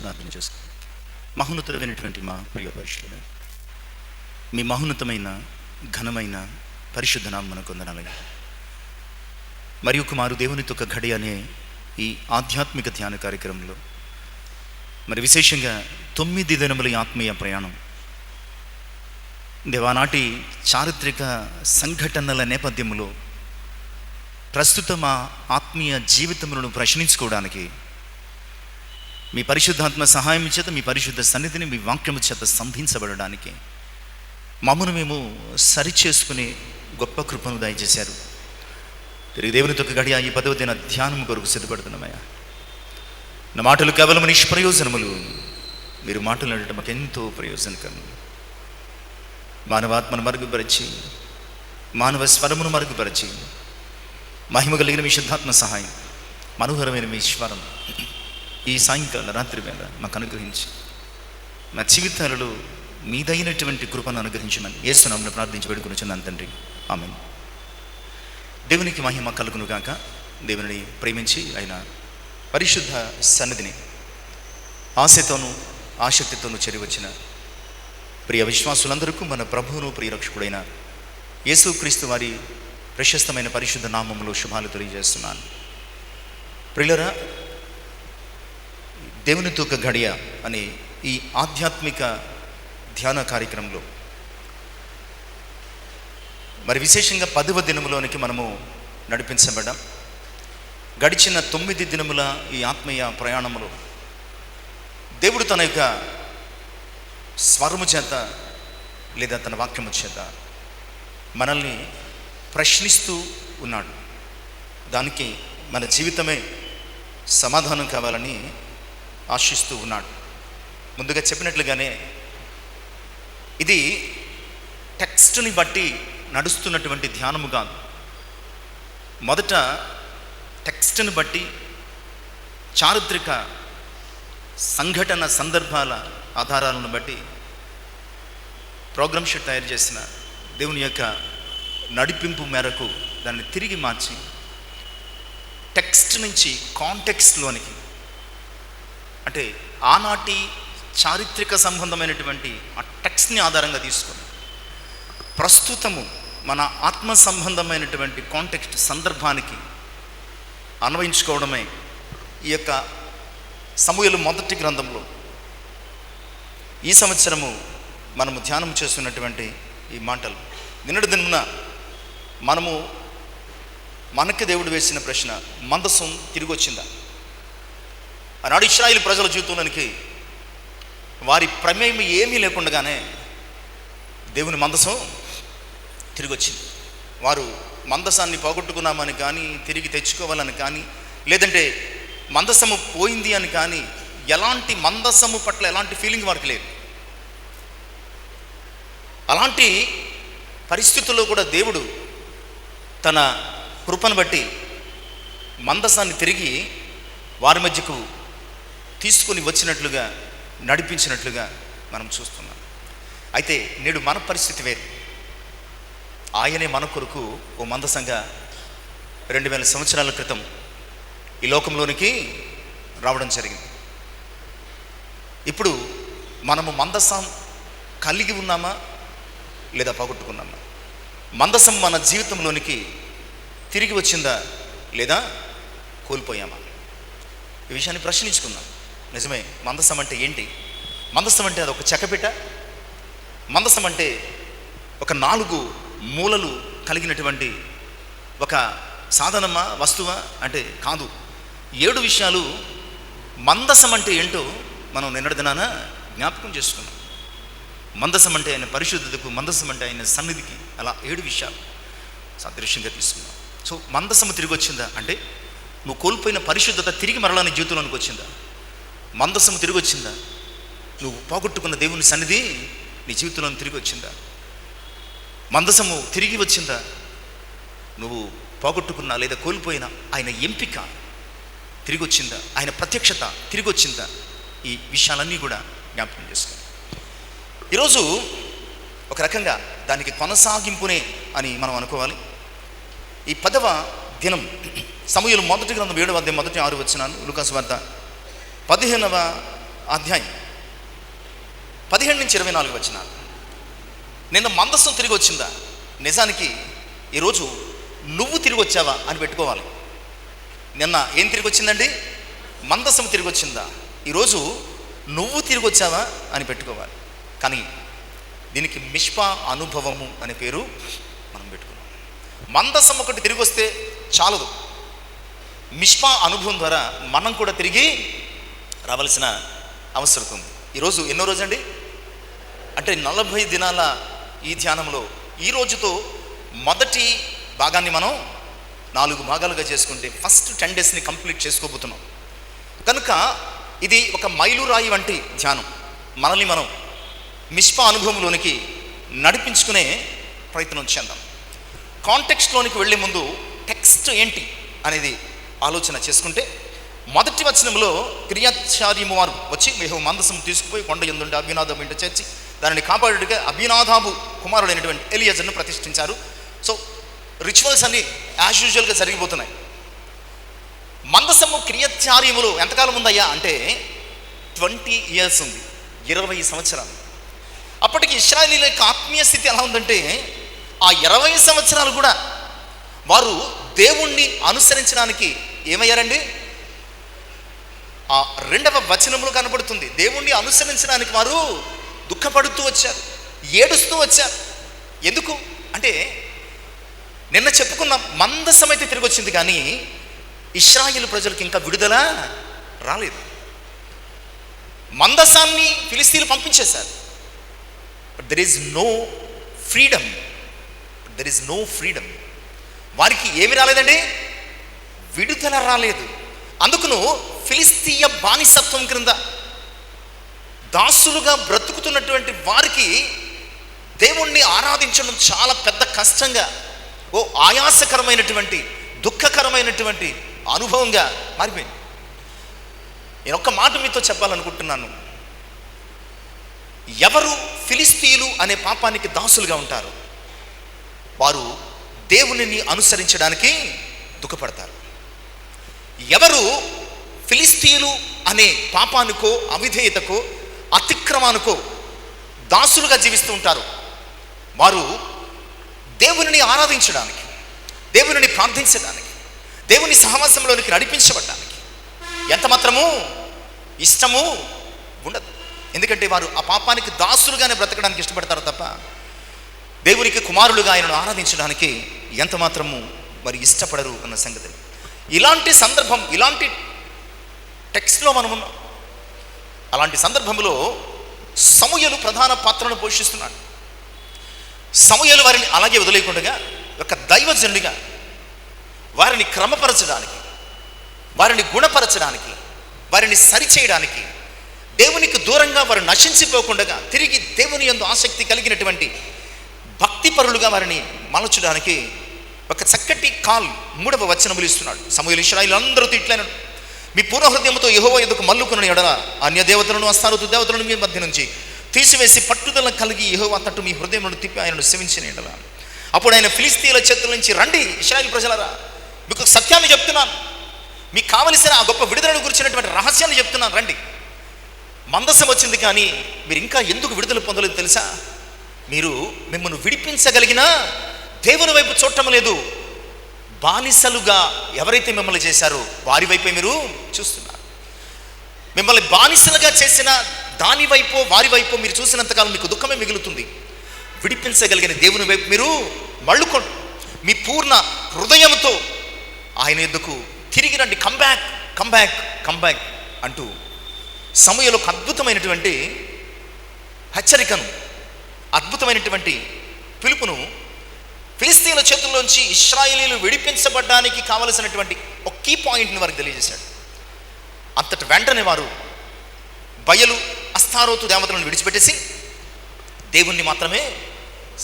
ప్రార్థన చేస్తాం. మహోన్నతమైనటువంటి మా ప్రియ పరిశుద్ధుడా, మీ మహోన్నతమైన ఘనమైన పరిశుద్ధ నామమునకు వందనాలయ్యా. మరి ఒక మారు దేవునితో ఒక ఘడి అనే ఈ ఆధ్యాత్మిక ధ్యాన కార్యక్రమంలో మరి విశేషంగా 9 దినముల ఆత్మీయ ప్రయాణం, దేవానాటి చారిత్రక సంఘటనల నేపథ్యంలో ప్రస్తుత మా ఆత్మీయ జీవితములను ప్రశ్నించుకోవడానికి మీ పరిశుద్ధాత్మ సహాయం చేత, మీ పరిశుద్ధ సన్నిధిని మీ వాక్యము చేత సంధించబడడానికి మమ్మను మేము సరిచేసుకుని గొప్ప కృపను దయచేశారు. తిరిగి దేవునితో ఒక గడియ ఈ 10వ దిన ధ్యానం కొరకు సిద్ధపడుతున్నామయ్యా. నా మాటలు కేవలం నిష్ప్రయోజనములు, మీరు మాటలు అనడం మాకు ఎంతో ప్రయోజనకరం. మానవాత్మను మరుగుపరిచి, మానవ స్వరమును మరుగుపరిచి, మహిమ కలిగిన మీ శుద్ధాత్మ సహాయం, మనోహరమైన మీ స్వరం ఈ సాయంకాల రాత్రి వేళ మాకు అనుగ్రహించి మా జీవితాలలో మీదైనటువంటి కృపను అనుగ్రహించమని యేసు నామమున ప్రార్థించి వేడుకొనుచున్నాను తండ్రి, ఆమేన్. దేవునికి మహిమ కలుగును గాక. దేవుని ప్రేమించి ఆయన పరిశుద్ధ సన్నిధిని ఆశతోనూ ఆసక్తితోనూ చేరివచ్చిన ప్రియ విశ్వాసులందరికీ మన ప్రభువును ప్రియరక్షకుడైన యేసుక్రీస్తు వారి ప్రశస్తమైన పరిశుద్ధ నామములో శుభాలు తెలియజేస్తున్నాను. ప్రియులరా, దేవునితో ఒక గడియ అనే ఈ ఆధ్యాత్మిక ధ్యాన కార్యక్రమంలో మరి విశేషంగా 10వ దినములోనికి మనము నడిపించబడ్డాం. గడిచిన 9 దినముల ఈ ఆత్మీయ ప్రయాణంలో దేవుడు తన యొక్క స్వరము చేత లేదా తన వాక్యము చేత మనల్ని ప్రశ్నిస్తూ ఉన్నాడు. దానికి మన జీవితమే సమాధానం కావాలని ఆశిస్తూ ఉన్నాడు. ముందుగా చెప్పినట్లుగానే ఇది టెక్స్ట్ని బట్టి నడుస్తున్నటువంటి ధ్యానము కాదు. మొదట టెక్స్ట్ని బట్టి చారిత్రక సంఘటన సందర్భాల ఆధారాలను బట్టి ప్రోగ్రామ్ షీట్ తయారు చేసిన దేవుని యొక్క నడిపింపు మేరకు దాన్ని తిరిగి మార్చి టెక్స్ట్ నుంచి కాంటెక్స్ట్లోనికి, అంటే ఆనాటి చారిత్రక సంబంధమైనటువంటి ఆ టెక్స్ట్ని ఆధారంగా తీసుకొని ప్రస్తుతము మన ఆత్మ సంబంధమైనటువంటి కాంటెక్స్ట్ సందర్భానికి అన్వయించుకోవడమే ఈ యొక్క సమూయేలు మొదటి గ్రంథంలో ఈ సంవత్సరము మనము ధ్యానం చేస్తున్నటువంటి ఈ మాటలు. నిన్నటి దినమున మనకి దేవుడు వేసిన ప్రశ్న, మందసం తిరిగి వచ్చిందా? ఆనాడు ఇశ్రాయేలు ప్రజల జీవితంలోనికి వారి ప్రమేయం ఏమీ లేకుండానే దేవుని మందసం తిరిగి వచ్చింది. వారు మందసాన్ని పోగొట్టుకున్నామని కానీ, తిరిగి తెచ్చుకోవాలని కానీ, లేదంటే మందసము పోయింది అని కానీ, ఎలాంటి మందసము పట్ల ఎలాంటి ఫీలింగ్ వారికి లేదు. అలాంటి పరిస్థితుల్లో కూడా దేవుడు తన కృపను బట్టి మందసాన్ని తిరిగి వారి మధ్యకు తీసుకొని వచ్చినట్లుగా, నడిపించినట్లుగా మనం చూస్తున్నాం. అయితే నేడు మన పరిస్థితి వేరు. ఆయనే మన కొరకు ఓ మందసంగా 2000 సంవత్సరాల క్రితం ఈ లోకంలోనికి రావడం జరిగింది. ఇప్పుడు మనము మందసం కలిగి ఉన్నామా లేదా పోగొట్టుకున్నామా? మందసం మన జీవితంలోనికి తిరిగి వచ్చిందా లేదా కోల్పోయామా? ఈ విషయాన్ని ప్రశ్నించుకుందాం. నిజమే, మందసం అంటే ఏంటి? మందసం అంటే అది ఒక చెక్కపిట్ట? మందసం అంటే ఒక 4 మూలలు కలిగినటువంటి ఒక సాధనమా, వస్తువా అంటే కాదు. 7 విషయాలు మందసం అంటే ఏంటో మనం నిన్నటి దినాన జ్ఞాపకం చేసుకున్నాం. మందసం అంటే ఆయన పరిశుద్ధతకు, మందసం అంటే ఆయన సన్నిధికి, అలా 7 విషయాలు సాదృశ్యంగా తీసుకున్నాం. సో మందసము తిరిగి వచ్చిందా అంటే నువ్వు కోల్పోయిన పరిశుద్ధత తిరిగి మరలా నీ జీవితంలోనికి వచ్చిందా? మందసము తిరిగి వచ్చిందా? నువ్వు పోగొట్టుకున్న దేవుని సన్నిధి నీ జీవితంలో తిరిగి వచ్చిందా? మందసము తిరిగి వచ్చిందా? నువ్వు పోగొట్టుకున్నా లేదా కోల్పోయిన ఆయన ఎంపిక తిరిగి వచ్చిందా? ఆయన ప్రత్యక్షత తిరిగి వచ్చిందా? ఈ విషయాలన్నీ కూడా జ్ఞాపకం చేసుకోండి. ఈరోజు ఒక రకంగా దానికి కొనసాగింపునే అని మనం అనుకోవాలి. ఈ 10వ దినం. సమూయేలు మొదటి గ్రంథం 7వ అధ్యాయం మొదటి 6 వచనాలు, లూకా సువార్త 15వ అధ్యాయం 17 నుంచి 24 వచనాలు. నిన్న మందసం తిరిగి వచ్చిందా? నిజానికి ఈరోజు నువ్వు తిరిగి వచ్చావా అని పెట్టుకోవాలి. నిన్న ఏం తిరిగి వచ్చిందండి? మందసం తిరిగి వచ్చిందా? ఈరోజు నువ్వు తిరిగి వచ్చావా అని పెట్టుకోవాలి. కానీ దీనికి మిష్పా అనుభవము అనే పేరు మనం పెట్టుకున్నాం. మందసం ఒకటి తిరిగి వస్తే చాలదు, మిష్పా అనుభవం ద్వారా మనం కూడా తిరిగి రావాల్సిన అవసరం ఉంది. ఈరోజు ఎన్నో రోజు అండి? అంటే 40 దినాల ఈ ధ్యానంలో ఈ రోజుతో మొదటి భాగాన్ని మనం 4 భాగాలుగా చేసుకుంటే ఫస్ట్ 10 డేస్ని కంప్లీట్ చేసుకోబోతున్నాం. కనుక ఇది ఒక మైలురాయి వంటి ధ్యానం. మనల్ని మనం మిష్పా అనుభవంలోనికి నడిపించుకునే ప్రయత్నం చేద్దాం. కాంటెక్స్ట్లోనికి వెళ్ళే ముందు టెక్స్ట్ ఏంటి అనేది ఆలోచన చేసుకుంటే, మొదటి వచనంలో కిర్యత్యారీము వారు వచ్చి యెహోవా మందసం తీసుకుపోయి కొండ యందుండి అబీనాదాబు ఇంట చేర్చి దానిని కాపాడుటగా అబీనాదాబు కుమారుడైనటువంటి ఎలియాజర్ను ప్రతిష్ఠించారు. సో రిచువల్స్ అన్ని యాజ్ యూజువల్గా జరిగిపోతున్నాయి. మందసము కిర్యత్యారీములో ఎంతకాలం ఉందయ్యా అంటే 20 years ఉంది, 20 సంవత్సరాలు. అప్పటికి ఇశ్రాయేలీయుల యొక్క ఆత్మీయ స్థితి ఎలా ఉందంటే, ఆ 20 సంవత్సరాలు కూడా వారు దేవుణ్ణి అనుసరించడానికి ఏమయ్యారండి? ఆ 2వ వచనంలో కనబడుతుంది, దేవుణ్ణి అనుసరించడానికి వారు దుఃఖపడుతూ వచ్చారు, ఏడుస్తూ వచ్చారు. ఎందుకు అంటే, నిన్న చెప్పుకున్న మందసం అయితే తిరిగి వచ్చింది, కానీ ఇశ్రాయేలు ప్రజలకు ఇంకా విడుదల రాలేదు. మందసాన్ని ఫిలిస్తీన్లు పంపించేశారు. But there is no freedom. వారికి ఏమి రాలేదండి? విడుదల రాలేదు. అందుకును ఫిలిస్తీయ బానిసత్వం క్రింద దాసులుగా బ్రతుకుతున్నటువంటి వారికి దేవుణ్ణి ఆరాధించడం చాలా పెద్ద కష్టంగా, ఆయాసకరమైనటువంటి దుఃఖకరమైనటువంటి అనుభవంగా మారిపోయింది. నేను ఒక్క మాట మీతో చెప్పాలనుకుంటున్నాను. ఎవరు ఫిలిస్తీయులు అనే పాపానికి దాసులుగా ఉంటారు, వారు దేవునిని అనుసరించడానికి దుఃఖపడతారు. ఎవరు ఫిలిస్తీయులు అనే పాపానికో అవిధేయతకో అతిక్రమానికో దాసులుగా జీవిస్తూ ఉంటారు, వారు దేవునిని ఆరాధించడానికి, దేవునిని ప్రార్థించడానికి, దేవుని సహవాసంలోనికి నడిపించబడడానికి ఎంత మాత్రము ఇష్టము ఉండదు. ఎందుకంటే వారు ఆ పాపానికి దాసులుగానే బ్రతకడానికి ఇష్టపడతారు తప్ప దేవునికి కుమారులుగా ఆయనను ఆరాధించడానికి ఎంత మాత్రము వారు ఇష్టపడరు అన్న సంగతి. ఇలాంటి సందర్భం, ఇలాంటి టెక్స్ట్లో మనం ఉన్నాం. అలాంటి సందర్భంలో సమూయేలు ప్రధాన పాత్రను పోషిస్తున్నాడు. సమూయేలు వారిని అలాగే వదిలేయకుండా ఒక దైవజనుడిగా వారిని క్రమపరచడానికి, వారిని గుణపరచడానికి, వారిని సరిచేయడానికి, దేవునికి దూరంగా వారు నశించిపోకుండా తిరిగి దేవుని యందు ఆసక్తి కలిగినటువంటి భక్తిపరులుగా వారిని మలచడానికి ఒక చక్కటి కాల్ 3వ వచనములు ఇస్తున్నాడు. సమూయేలు ఇశ్రాయేలు అందరూ ఇట్లైన మీ పూర్ణ హృదయంతో యెహోవా యందుకు మల్లుకొనిన యెడల అన్య దేవతలను అస్తారోతు దేవతలను మీ మధ్య నుంచి తీసివేసి పట్టుదల కలిగి యెహోవా తట్టు మీ హృదయములను తిప్పి ఆయనను సేవించిన యెడల అప్పుడు ఆయన ఫిలిస్తీయుల చేతుల నుంచి, రండి ఇశ్రాయేలు ప్రజలారా, మీకు సత్యాన్ని చెప్తున్నాను, మీకు కావలసిన ఆ గొప్ప విడుదలను గురించినటువంటి రహస్యాన్ని చెప్తున్నాను, రండి. మందసం వచ్చింది, కానీ మీరు ఇంకా ఎందుకు విడుదల పొందలేదు తెలుసా? మీరు మిమ్మల్ని విడిపించగలిగిన దేవుని వైపు చూడటం లేదు, బానిసలుగా ఎవరైతే మిమ్మల్ని చేశారో వారి వైపే మీరు చూస్తున్నారు. మిమ్మల్ని బానిసలుగా చేసిన దాని వైపు, వారి వైపు మీరు చూసినంతకాలం మీకు దుఃఖమే మిగులుతుంది. విడిపించగలిగిన దేవుని వైపు మీరు మళ్ళుకోండి, మీ పూర్ణ హృదయంతో ఆయన ఎద్దుకు తిరిగి రండి. కమ్ బ్యాక్ అంటూ సమూయేలు ఒక అద్భుతమైనటువంటి హెచ్చరికను, అద్భుతమైనటువంటి పిలుపును ఫిలిస్తీన్ల చేతుల్లోంచి ఇశ్రాయేలీయులు విడిపించబడ్డానికి కావలసినటువంటి ఒక కీ పాయింట్ని వారికి తెలియజేశాడు. అంతటి వెంటనే వారు బయలు అస్తారోతు దేవతలను విడిచిపెట్టేసి దేవుణ్ణి మాత్రమే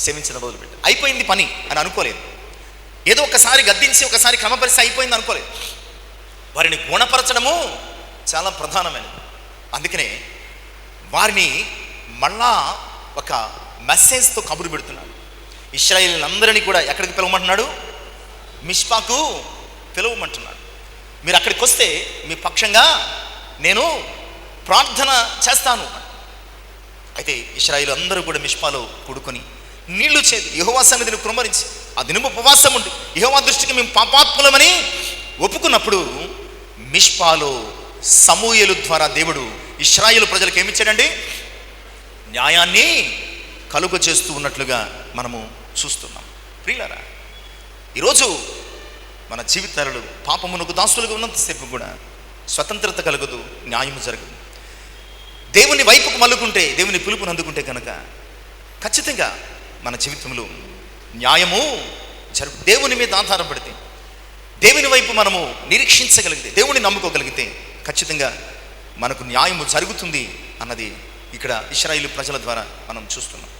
సేవించడం మొదలుపెట్టారు. అయిపోయింది పని అని అనుకోలేదు. ఏదో ఒకసారి గద్దించి ఒకసారి క్రమపరిచి అయిపోయింది అనుకోలేదు. వారిని గుణపరచడము చాలా ప్రధానమైనది. అందుకనే వారిని మళ్ళా ఒక మెసేజ్తో కబురు పెడుతున్నాడు. ఇశ్రాయేలీయులందరినీ కూడా ఎక్కడికి పిలవమంటున్నాడు? మిష్పాకు పిలవమంటున్నాడు. మీరు అక్కడికి వస్తే మీ పక్షంగా నేను ప్రార్థన చేస్తాను. అయితే ఇశ్రాయేలు అందరూ కూడా మిష్పాలో కూడుకొని నీళ్లు చేది యెహోవా సన్నిధిని కృమ్మరించి ఆ దినము ఉపవాసం ఉండి యెహోవా దృష్టికి మేము పాపాత్ములమని ఒప్పుకున్నప్పుడు మిష్పాలో సమూయేలు ద్వారా దేవుడు ఇశ్రాయేలు ప్రజలకు ఏమిచ్చాడండి? న్యాయాన్ని కలుగ చేస్తూ ఉన్నట్లుగా మనము చూస్తున్నాం. ప్రియులారా, ఈరోజు మన జీవితాలలో పాపమునకు దాసులుగా ఉన్నంతసేపు కూడా స్వతంత్రత కలగదు, న్యాయము జరగదు. దేవుని వైపుకు మల్లుకుంటే, దేవుని పిలుపుని అందుకుంటే కనుక ఖచ్చితంగా మన జీవితంలో న్యాయము జరుగు. దేవుని మీద ఆధారపడితే, దేవుని వైపు మనము నిరీక్షించగలిగితే, దేవుని నమ్ముకోగలిగితే ఖచ్చితంగా మనకు న్యాయము జరుగుతుంది అన్నది ఇక్కడ ఇశ్రాయేలు ప్రజల ద్వారా మనం చూస్తున్నాం.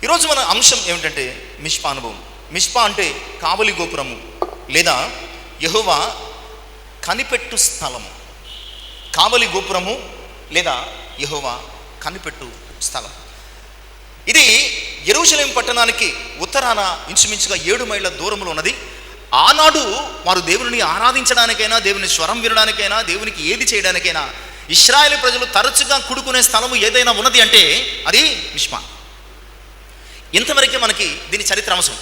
ఈరోజు మన అంశం ఏమిటంటే మిష్పా అనుభవం. మిష్పా అంటే కావలి గోపురము లేదా యెహోవా కనిపెట్టు స్థలము. కావలి గోపురము లేదా యెహోవా కనిపెట్టు స్థలం. ఇది యెరూషలేము పట్టణానికి ఉత్తరాన ఇంచుమించుగా 7 మైళ్ళ దూరంలో ఉన్నది. ఆనాడు వారు దేవుని ఆరాధించడానికైనా, దేవుని స్వరం వినడానికైనా, దేవునికి ఏది చేయడానికైనా ఇశ్రాయేలు ప్రజలు తరచుగా కూడుకునే స్థలము ఏదైనా ఉన్నది అంటే అది మిష్పా. ఇంతవరకే మనకి దీని చరిత్ర అవసరం.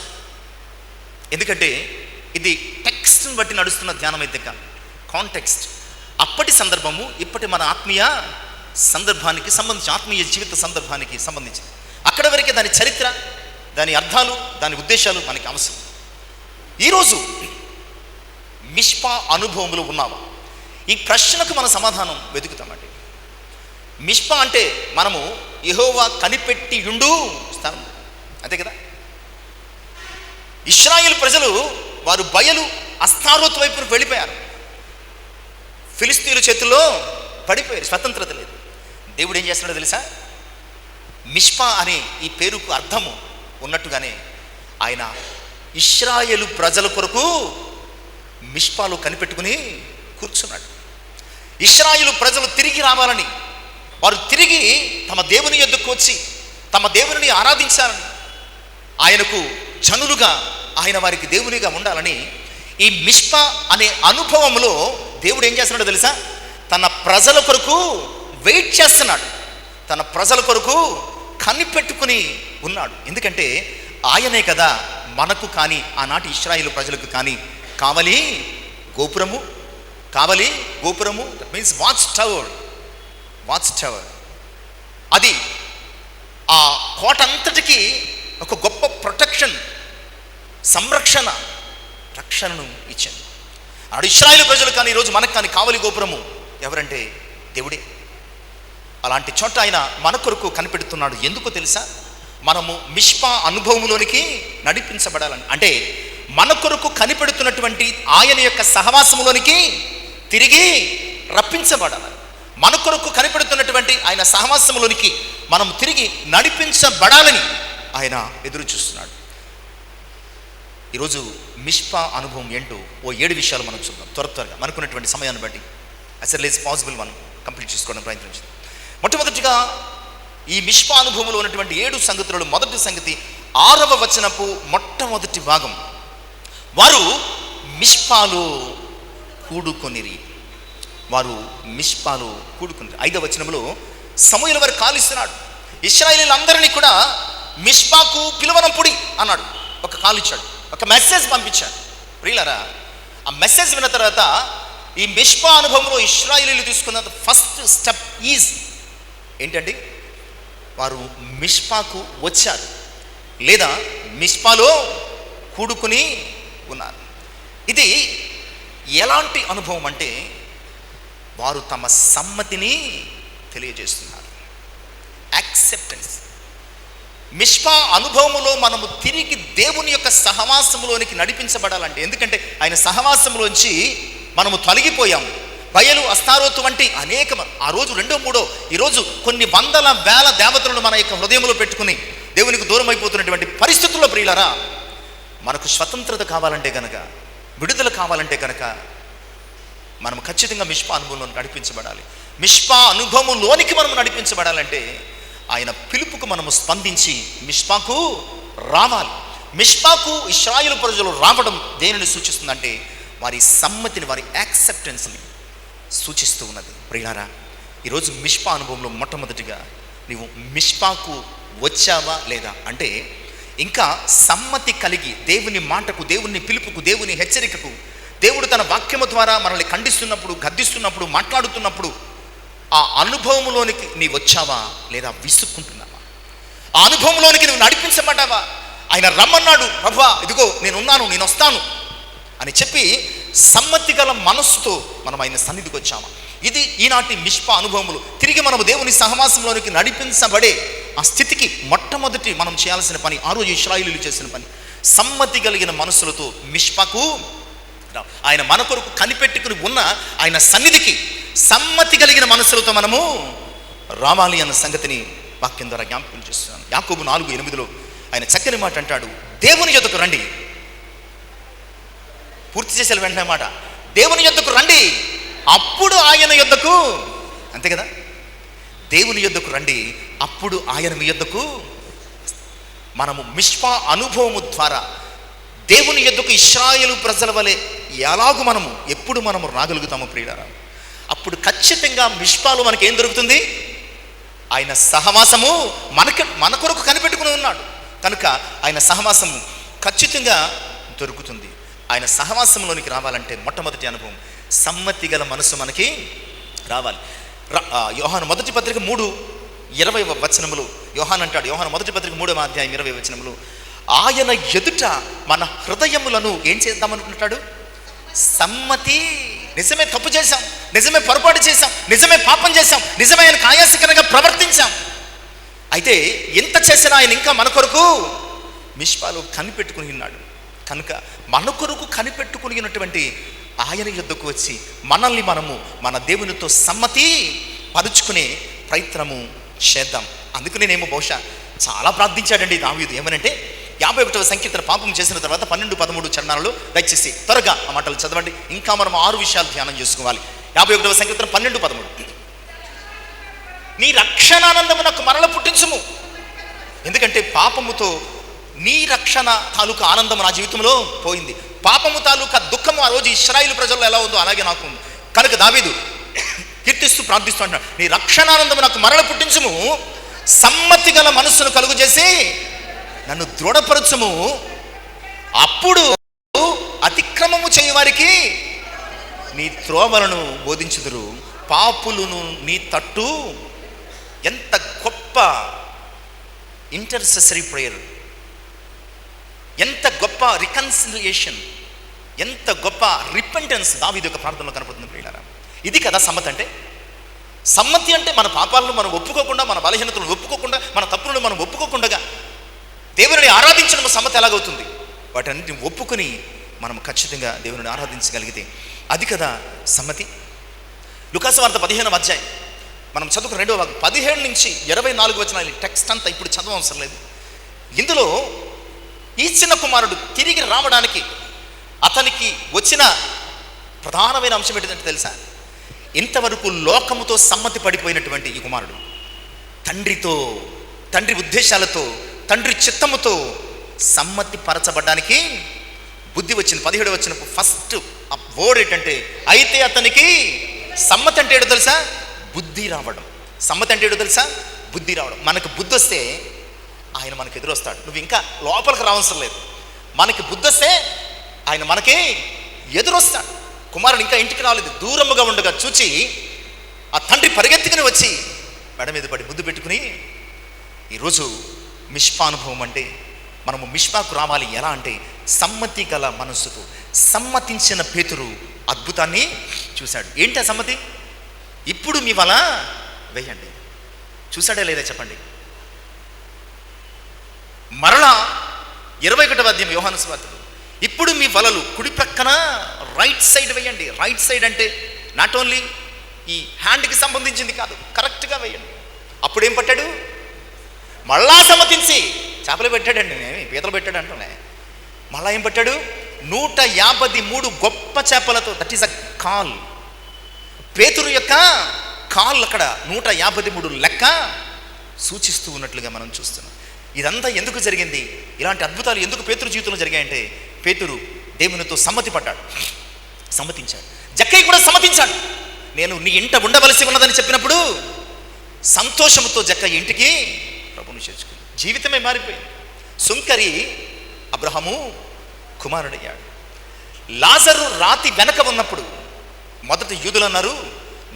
ఎందుకంటే ఇది టెక్స్ట్ని బట్టి నడుస్తున్న ధ్యానం అయితే కాదు, కాంటెక్స్ట్. అప్పటి సందర్భము ఇప్పటి మన ఆత్మీయ సందర్భానికి సంబంధించి, ఆత్మీయ జీవిత సందర్భానికి సంబంధించి అక్కడ వరకే దాని చరిత్ర, దాని అర్థాలు, దాని ఉద్దేశాలు మనకి అవసరం. ఈరోజు మిష్పా అనుభవంలో ఉన్నావా? ఈ ప్రశ్నకు మన సమాధానం వెతుకుతామండి. మిష్పా అంటే మనము యెహోవా కనిపెట్టి ఉండు స్థలం, అంతే కదా. ఇశ్రాయేలు ప్రజలు వారు బయలు అస్తారోత్ వైపును వెళ్ళిపోయారు, ఫిలిస్తీయుల చేతుల్లో పడిపోయారు, స్వతంత్రత లేదు. దేవుడు ఏం చేస్తున్నాడో తెలుసా? మిష్పా అనే ఈ పేరుకు అర్థము ఉన్నట్టుగానే ఆయన ఇశ్రాయేలు ప్రజల కొరకు మిష్పాలో కనిపెట్టుకుని కూర్చున్నాడు. ఇశ్రాయేలు ప్రజలు తిరిగి రావాలని, వారు తిరిగి తమ దేవుని యొద్దకు వచ్చి తమ దేవుని ఆరాధించాలని, ఆయనకు జనులుగా, ఆయన వారికి దేవునిగా ఉండాలని ఈ మిష్పా అనే అనుభవంలో దేవుడు ఏం చేస్తున్నాడో తెలుసా? తన ప్రజల కొరకు వెయిట్ చేస్తున్నాడు, తన ప్రజల కొరకు కనిపెట్టుకుని ఉన్నాడు. ఎందుకంటే ఆయనే కదా మనకు కానీ ఆనాటి ఇశ్రాయేలు ప్రజలకు కానీ కావలి గోపురము. కావలి గోపురము దట్ మీన్స్ వాచ్ టవర్. అది ఆ కోట అంతటికి ఒక గొప్ప ప్రొటెక్షన్, రక్షణను ఇచ్చింది. ఆడు ఇశ్రాయేలు ప్రజలు కానీ ఈరోజు మనకు కానీ కావలి గోపురము ఎవరంటే దేవుడే. అలాంటి చోట ఆయన మన కొరకు కనిపెడుతున్నాడు. ఎందుకో తెలుసా? మనము మిష్పా అనుభవంలోనికి నడిపించబడాలని, అంటే మన కొరకు కనిపెడుతున్నటువంటి ఆయన యొక్క సహవాసములోనికి తిరిగి రప్పించబడాలని, మన కొరకు కనిపెడుతున్నటువంటి ఆయన సహవాసములోనికి మనం తిరిగి నడిపించబడాలని ఆయన ఎదురు చూస్తున్నాడు. ఈరోజు మిష్పా అనుభవం ఏంటో ఓ 7 విషయాలు మనం చూద్దాం త్వరగా మనకున్నటువంటి సమయాన్ని బట్టి. యాజ్ ఎర్లీ యాజ్ పాసిబుల్ మనం కంప్లీట్ చేసుకోవడం ప్రయత్నించాం. మొట్టమొదటిగా ఈ మిష్పా అనుభవంలో ఉన్నటువంటి 7 సంగతులలో మొదటి సంగతి 6వ వచనపు మొట్టమొదటి భాగం. వారు మిష్పాలో కూడుకొనిరి. 5వ వచనంలో సమూయేలు వారు కాలిస్తున్నాడు. ఇశ్రాయేలీయులందరినీ కూడా మిష్పాకు పిలువనంపుడి అన్నాడు. ఒక కాల్ ఇచ్చాడు, ఒక మెసేజ్ పంపించాడు. ప్రియులారా, ఆ మెసేజ్ విన్న తర్వాత ఈ మిష్పా అనుభవంలో ఇశ్రాయేలీయులు తీసుకున్న ఫస్ట్ స్టెప్ ఈజ్ ఏంటండి? వారు మిష్పాకు వచ్చారు, లేదా మిష్పాలో కూడుకుని ఉన్నారు. ఇది ఎలాంటి అనుభవం అంటే వారు తమ సమ్మతిని తెలియజేస్తున్నారు, యాక్సెప్టెన్స్. మిష్పా అనుభవములో మనము తిరిగి దేవుని యొక్క సహవాసములోనికి నడిపించబడాలంటే, ఎందుకంటే ఆయన సహవాసంలోంచి మనము తొలగిపోయాము. బయలు అస్తారోతు వంటి అనేక, ఆ రోజు 2, 3, ఈరోజు కొన్ని వందల వేల దేవతలను మన యొక్క హృదయంలో పెట్టుకుని దేవునికి దూరం అయిపోతున్నటువంటి పరిస్థితుల్లో ప్రియులారా, మనకు స్వతంత్రత కావాలంటే కనుక, విడుదల కావాలంటే కనుక మనం ఖచ్చితంగా మిష్పా అనుభవంలో నడిపించబడాలి. మిష్పా అనుభవంలోనికి మనం నడిపించబడాలంటే ఆయన పిలుపుకు మనము స్పందించి మిష్పాకు రావాలి. మిష్పాకు ఇశ్రాయేలు ప్రజలు రావడం దేనిని సూచిస్తుందంటే వారి సమ్మతిని, వారి యాక్సెప్టెన్స్ని సూచిస్తూ ఉన్నది. ప్రియులారా, ఈరోజు మిష్పా అనుభవంలో మొట్టమొదటిగా నీవు మిష్పాకు వచ్చావా లేదా అంటే, ఇంకా సమ్మతి కలిగి దేవుని మాటకు, దేవుని పిలుపుకు, దేవుని హెచ్చరికకు, దేవుడు తన వాక్యము ద్వారా మనల్ని ఖండిస్తున్నప్పుడు, గద్దిస్తున్నప్పుడు, మాట్లాడుతున్నప్పుడు ఆ అనుభవంలోనికి నీవు వచ్చావా లేదా విసుక్కుంటున్నావా? ఆ అనుభవంలోనికి నువ్వు నడిపించబడ్డావా? ఆయన రమ్మన్నాడు, ప్రభువా ఇదిగో నేనున్నాను, నేను వస్తాను అని చెప్పి సమ్మతి గల మనస్సుతో మనం ఆయన సన్నిధికి వచ్చామా? ఇది ఈనాటి మిష్పా అనుభవములు. తిరిగి మనము దేవుని సహవాసంలోనికి నడిపించబడే ఆ స్థితికి మొట్టమొదటి మనం చేయాల్సిన పని, ఆ రోజు ఇశ్రాయేలీయులు చేసిన పని, సమ్మతి కలిగిన మనస్సులతో మిష్పాకు ఆయన మన కొరకు కనిపెట్టుకుని ఉన్న ఆయన సన్నిధికి సమ్మతి కలిగిన మనస్సులతో మనము రావాలి అన్న సంగతిని వాక్యం ద్వారా జ్ఞాపకం చేస్తున్నాను. యాకోబు 4:8 ఆయన చక్కని మాట అంటాడు, దేవుని యొద్దకు రండి. పూర్తి చేసే వెంటనే మాట, దేవుని యొద్దకు రండి, అప్పుడు ఆయన యొద్దకు. అంతే కదా, దేవుని యొద్దకు రండి, అప్పుడు ఆయన మీ యొద్దకు. మనము మిష్పా అనుభవము ద్వారా దేవుని యొద్దకు ఇశ్రాయేలు ప్రజల వలె ఎలాగూ ఎప్పుడు మనము రాగలుగుతాము ప్రియులారా? అప్పుడు ఖచ్చితంగా మిష్పాలో మనకి ఏం దొరుకుతుంది? ఆయన సహవాసము మన కొరకు కనిపెట్టుకుని ఉన్నాడు కనుక ఆయన సహవాసము ఖచ్చితంగా దొరుకుతుంది. ఆయన సహవాసంలోనికి రావాలంటే మొట్టమొదటి అనుభవం సమ్మతి గల మనసు మనకి రావాలి. యోహాను మొదటి పత్రిక 3:20 యోహాను అంటాడు, యోహాను మొదటి పత్రిక 3:20 ఆయన ఎదుట మన హృదయములను ఏం చేద్దామనుకుంటాడు? సమ్మతి. నిజమే తప్పు చేశాం, నిజమే పొరపాటు చేశాం, నిజమే పాపం చేశాం, నిజమే ఆయనకు ఆయాసకరంగా ప్రవర్తించాం. అయితే ఎంత చేసినా ఆయన ఇంకా మన కొరకు మిష్పాలో కనిపెట్టుకుని ఉన్నాడు కనుక మన కొరకు కనిపెట్టుకుని ఉన్నటువంటి ఆయన యొద్దకు వచ్చి మనల్ని మనము మన దేవునితో సమ్మతి పరుచుకునే ప్రయత్నము చేద్దాం. అందుకనేనేమో బహుశా చాలా ప్రార్థించాడండి దావీదు. ఏమనంటే 51వ సంకీర్తన పాపం చేసిన తర్వాత 12-13 చరణాలలో దయచేసి త్వరగా ఆ మాటలు చదవండి. ఇంకా మనం 6 విషయాలు ధ్యానం చేసుకోవాలి. 51వ సంకీర్తన 12-13. నీ రక్షణానందము నాకు మరల పుట్టించుము. ఎందుకంటే పాపముతో నీ రక్షణ తాలూకా ఆనందము నా జీవితంలో పోయింది. పాపము తాలూకా దుఃఖము ఆ రోజు ఇశ్రాయేలు ప్రజల్లో ఎలా ఉందో అలాగే నాకు ఉంది. కనుక దావీదు కీర్తిస్తూ ప్రార్థిస్తూ అంటున్నాడు, నీ రక్షణానందము నాకు మరల పుట్టించుము, సమ్మతి గల మనస్సును కలుగు చేసి నన్ను దృఢపరచుము, అప్పుడు అతిక్రమము చేయవారికి నీ త్రోవలను బోధించుదురు, పాపులను నీ తట్టు. ఎంత గొప్ప ఇంటర్సెసరీ ప్రేయర్, ఎంత గొప్ప రికన్సిలియేషన్, ఎంత గొప్ప రిపెంటెన్స్ దావీదు యొక్క ప్రార్థనలో కనపడుతుంది ప్రియులారా. ఇది కదా సమ్మతి అంటే. సమ్మతి అంటే మన పాపాలను మనం ఒప్పుకోకుండా, మన బలహీనతలను ఒప్పుకోకుండా, మన తప్పులను మనం ఒప్పుకోకుండా దేవుని ఆరాధించడం సమ్మతి ఎలాగవుతుంది? వాటన్నిటిని ఒప్పుకొని మనం ఖచ్చితంగా దేవుని ఆరాధించగలిగితే అది కదా సమ్మతి. లూకాసు వార్త 15వ అధ్యాయం మనం చదువుకున్న 2వ భాగం 17-24 టెక్స్ట్ అంతా ఇప్పుడు చదవవసరం లేదు. ఇందులో ఈ చిన్న కుమారుడు తిరిగి రావడానికి అతనికి వచ్చిన ప్రధానమైన అంశం ఏంటంటే తెలుసా? ఇంతవరకు లోకముతో సమ్మతి పడిపోయినటువంటి ఈ కుమారుడు తండ్రి ఉద్దేశాలతో, తండ్రి చిత్తముతో సమ్మతి పరచబడ్డానికి బుద్ధి వచ్చింది. 17వ వచనపు ఫస్ట్ ఆ వర్డ్ ఏంటంటే, అయితే అతనికి సమ్మతి అంటే ఏంటో తెలుసా? బుద్ధి రావడం. సమ్మతి అంటే ఏంటో తెలుసా? బుద్ధి రావడం. మనకు బుద్ధి వస్తే ఆయన మనకు ఎదురొస్తాడు. నువ్వు ఇంకా లోపలికి రావసరం లేదు. మనకి బుద్ధి వస్తే ఆయన మనకి ఎదురొస్తాడు. కుమారుడు ఇంకా ఇంటికి రాలేదు, దూరముగా ఉండగా చూచి ఆ తండ్రి పరిగెత్తుకుని వచ్చి మెడ మీద పడి ముద్దు పెట్టుకుని. ఈరోజు మిష్పా అనుభవం అంటే మనము మిష్పాకు రావాలి. ఎలా అంటే సమ్మతి గల మనస్సుతో. సమ్మతించిన పేతురు అద్భుతాన్ని చూశాడు. ఏంటి ఆ సమ్మతి? ఇప్పుడు మీ వల వేయండి. చూశాడే లేదా చెప్పండి. మరలా 21వ అధ్యాయం యోహాను సువార్తలో, ఇప్పుడు మీ వలలు కుడి ప్రక్కన రైట్ సైడ్ వేయండి. రైట్ సైడ్ అంటే నాట్ ఓన్లీ ఈ హ్యాండ్కి సంబంధించింది కాదు, కరెక్ట్గా వేయండి. అప్పుడేం పట్టాడు? మళ్ళా సమ్మతించి చేపలు పెట్టాడండి, పీతలు పెట్టాడు అంటున్నా. మళ్ళా ఏం పట్టాడు? 153 గొప్ప చేపలతో. That is a call. Peturu యొక్క కాల్ అక్కడ 153 లెక్క సూచిస్తూ ఉన్నట్లుగా మనం చూస్తున్నాం. ఇదంతా ఎందుకు జరిగింది? ఇలాంటి అద్భుతాలు ఎందుకు పేతురు జీవితంలో జరిగాయంటే పేతురు దేవునితో సమ్మతి పడ్డాడు. సమ్మతించాడు. జక్కయ్య కూడా సమ్మతించాడు. నేను నీ ఇంట ఉండవలసి ఉన్నదని చెప్పినప్పుడు సంతోషంతో జక్కయ్య ఇంటికి ప్రభువుని చేర్చుకుంది. జీవితమే మారిపోయింది. సుంకరి అబ్రహాము కుమారుడయ్యాడు. లాజరు రాతి వెనక ఉన్నప్పుడు మొదట యూదులు అన్నారు,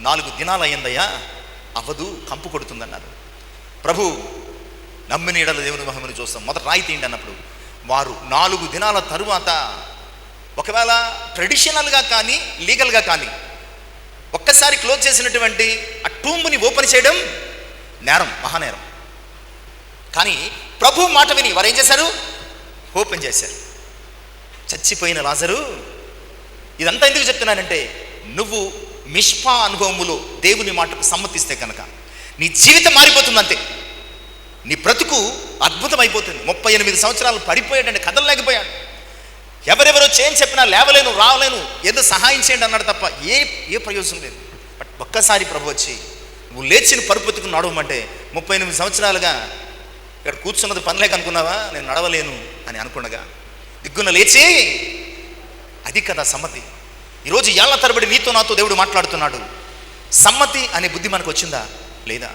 4 దినాలు అయ్యిందయ్యా, అవ్వదు, కంపు కొడుతుందన్నారు. ప్రభు నమ్మిన ఎడల దేవుని మహిమను చూస్తాం, మొదట రాయి తీయండి అన్నప్పుడు వారు 4 దినాల తరువాత, ఒకవేళ ట్రెడిషనల్గా కానీ లీగల్గా కానీ ఒక్కసారి క్లోజ్ చేసినటువంటి ఆ టూంని ఓపెన్ చేయడం నేరం, మహానేరం. కానీ ప్రభు మాట విని వారు ఏం చేశారు? ఓపెన్ చేశారు. చచ్చిపోయిన లాజరు. ఇదంతా ఎందుకు చెప్తున్నానంటే, నువ్వు మిష్పా అనుభవములో దేవుని మాటకు సమ్మతిస్తే కనుక నీ జీవితం మారిపోతుందంతే. నీ బ్రతుకు అద్భుతం అయిపోతుంది. 38 సంవత్సరాలు పడిపోయాడంటే, కదలలేకపోయాడు. ఎవరెవరో చేయని చెప్పినా లేవలేను, రావలేను, ఏదో సహాయం చేయండి అన్నాడు తప్ప ఏ ప్రయోజనం లేదు. బట్ ఒక్కసారి ప్రభు వచ్చి నువ్వు లేచిన పరుపెత్తుకుని నడవమంటే, 38 సంవత్సరాలుగా ఇక్కడ కూర్చున్నది పనిలేక అనుకున్నావా, నేను నడవలేను అని అనుకున్నగా దిగ్గున లేచి, అది కదా సమ్మతి. ఈరోజు ఏళ్ల తరబడి నీతో నాతో దేవుడు మాట్లాడుతున్నాడు. సమ్మతి అనే బుద్ధి మనకు వచ్చిందా లేదా?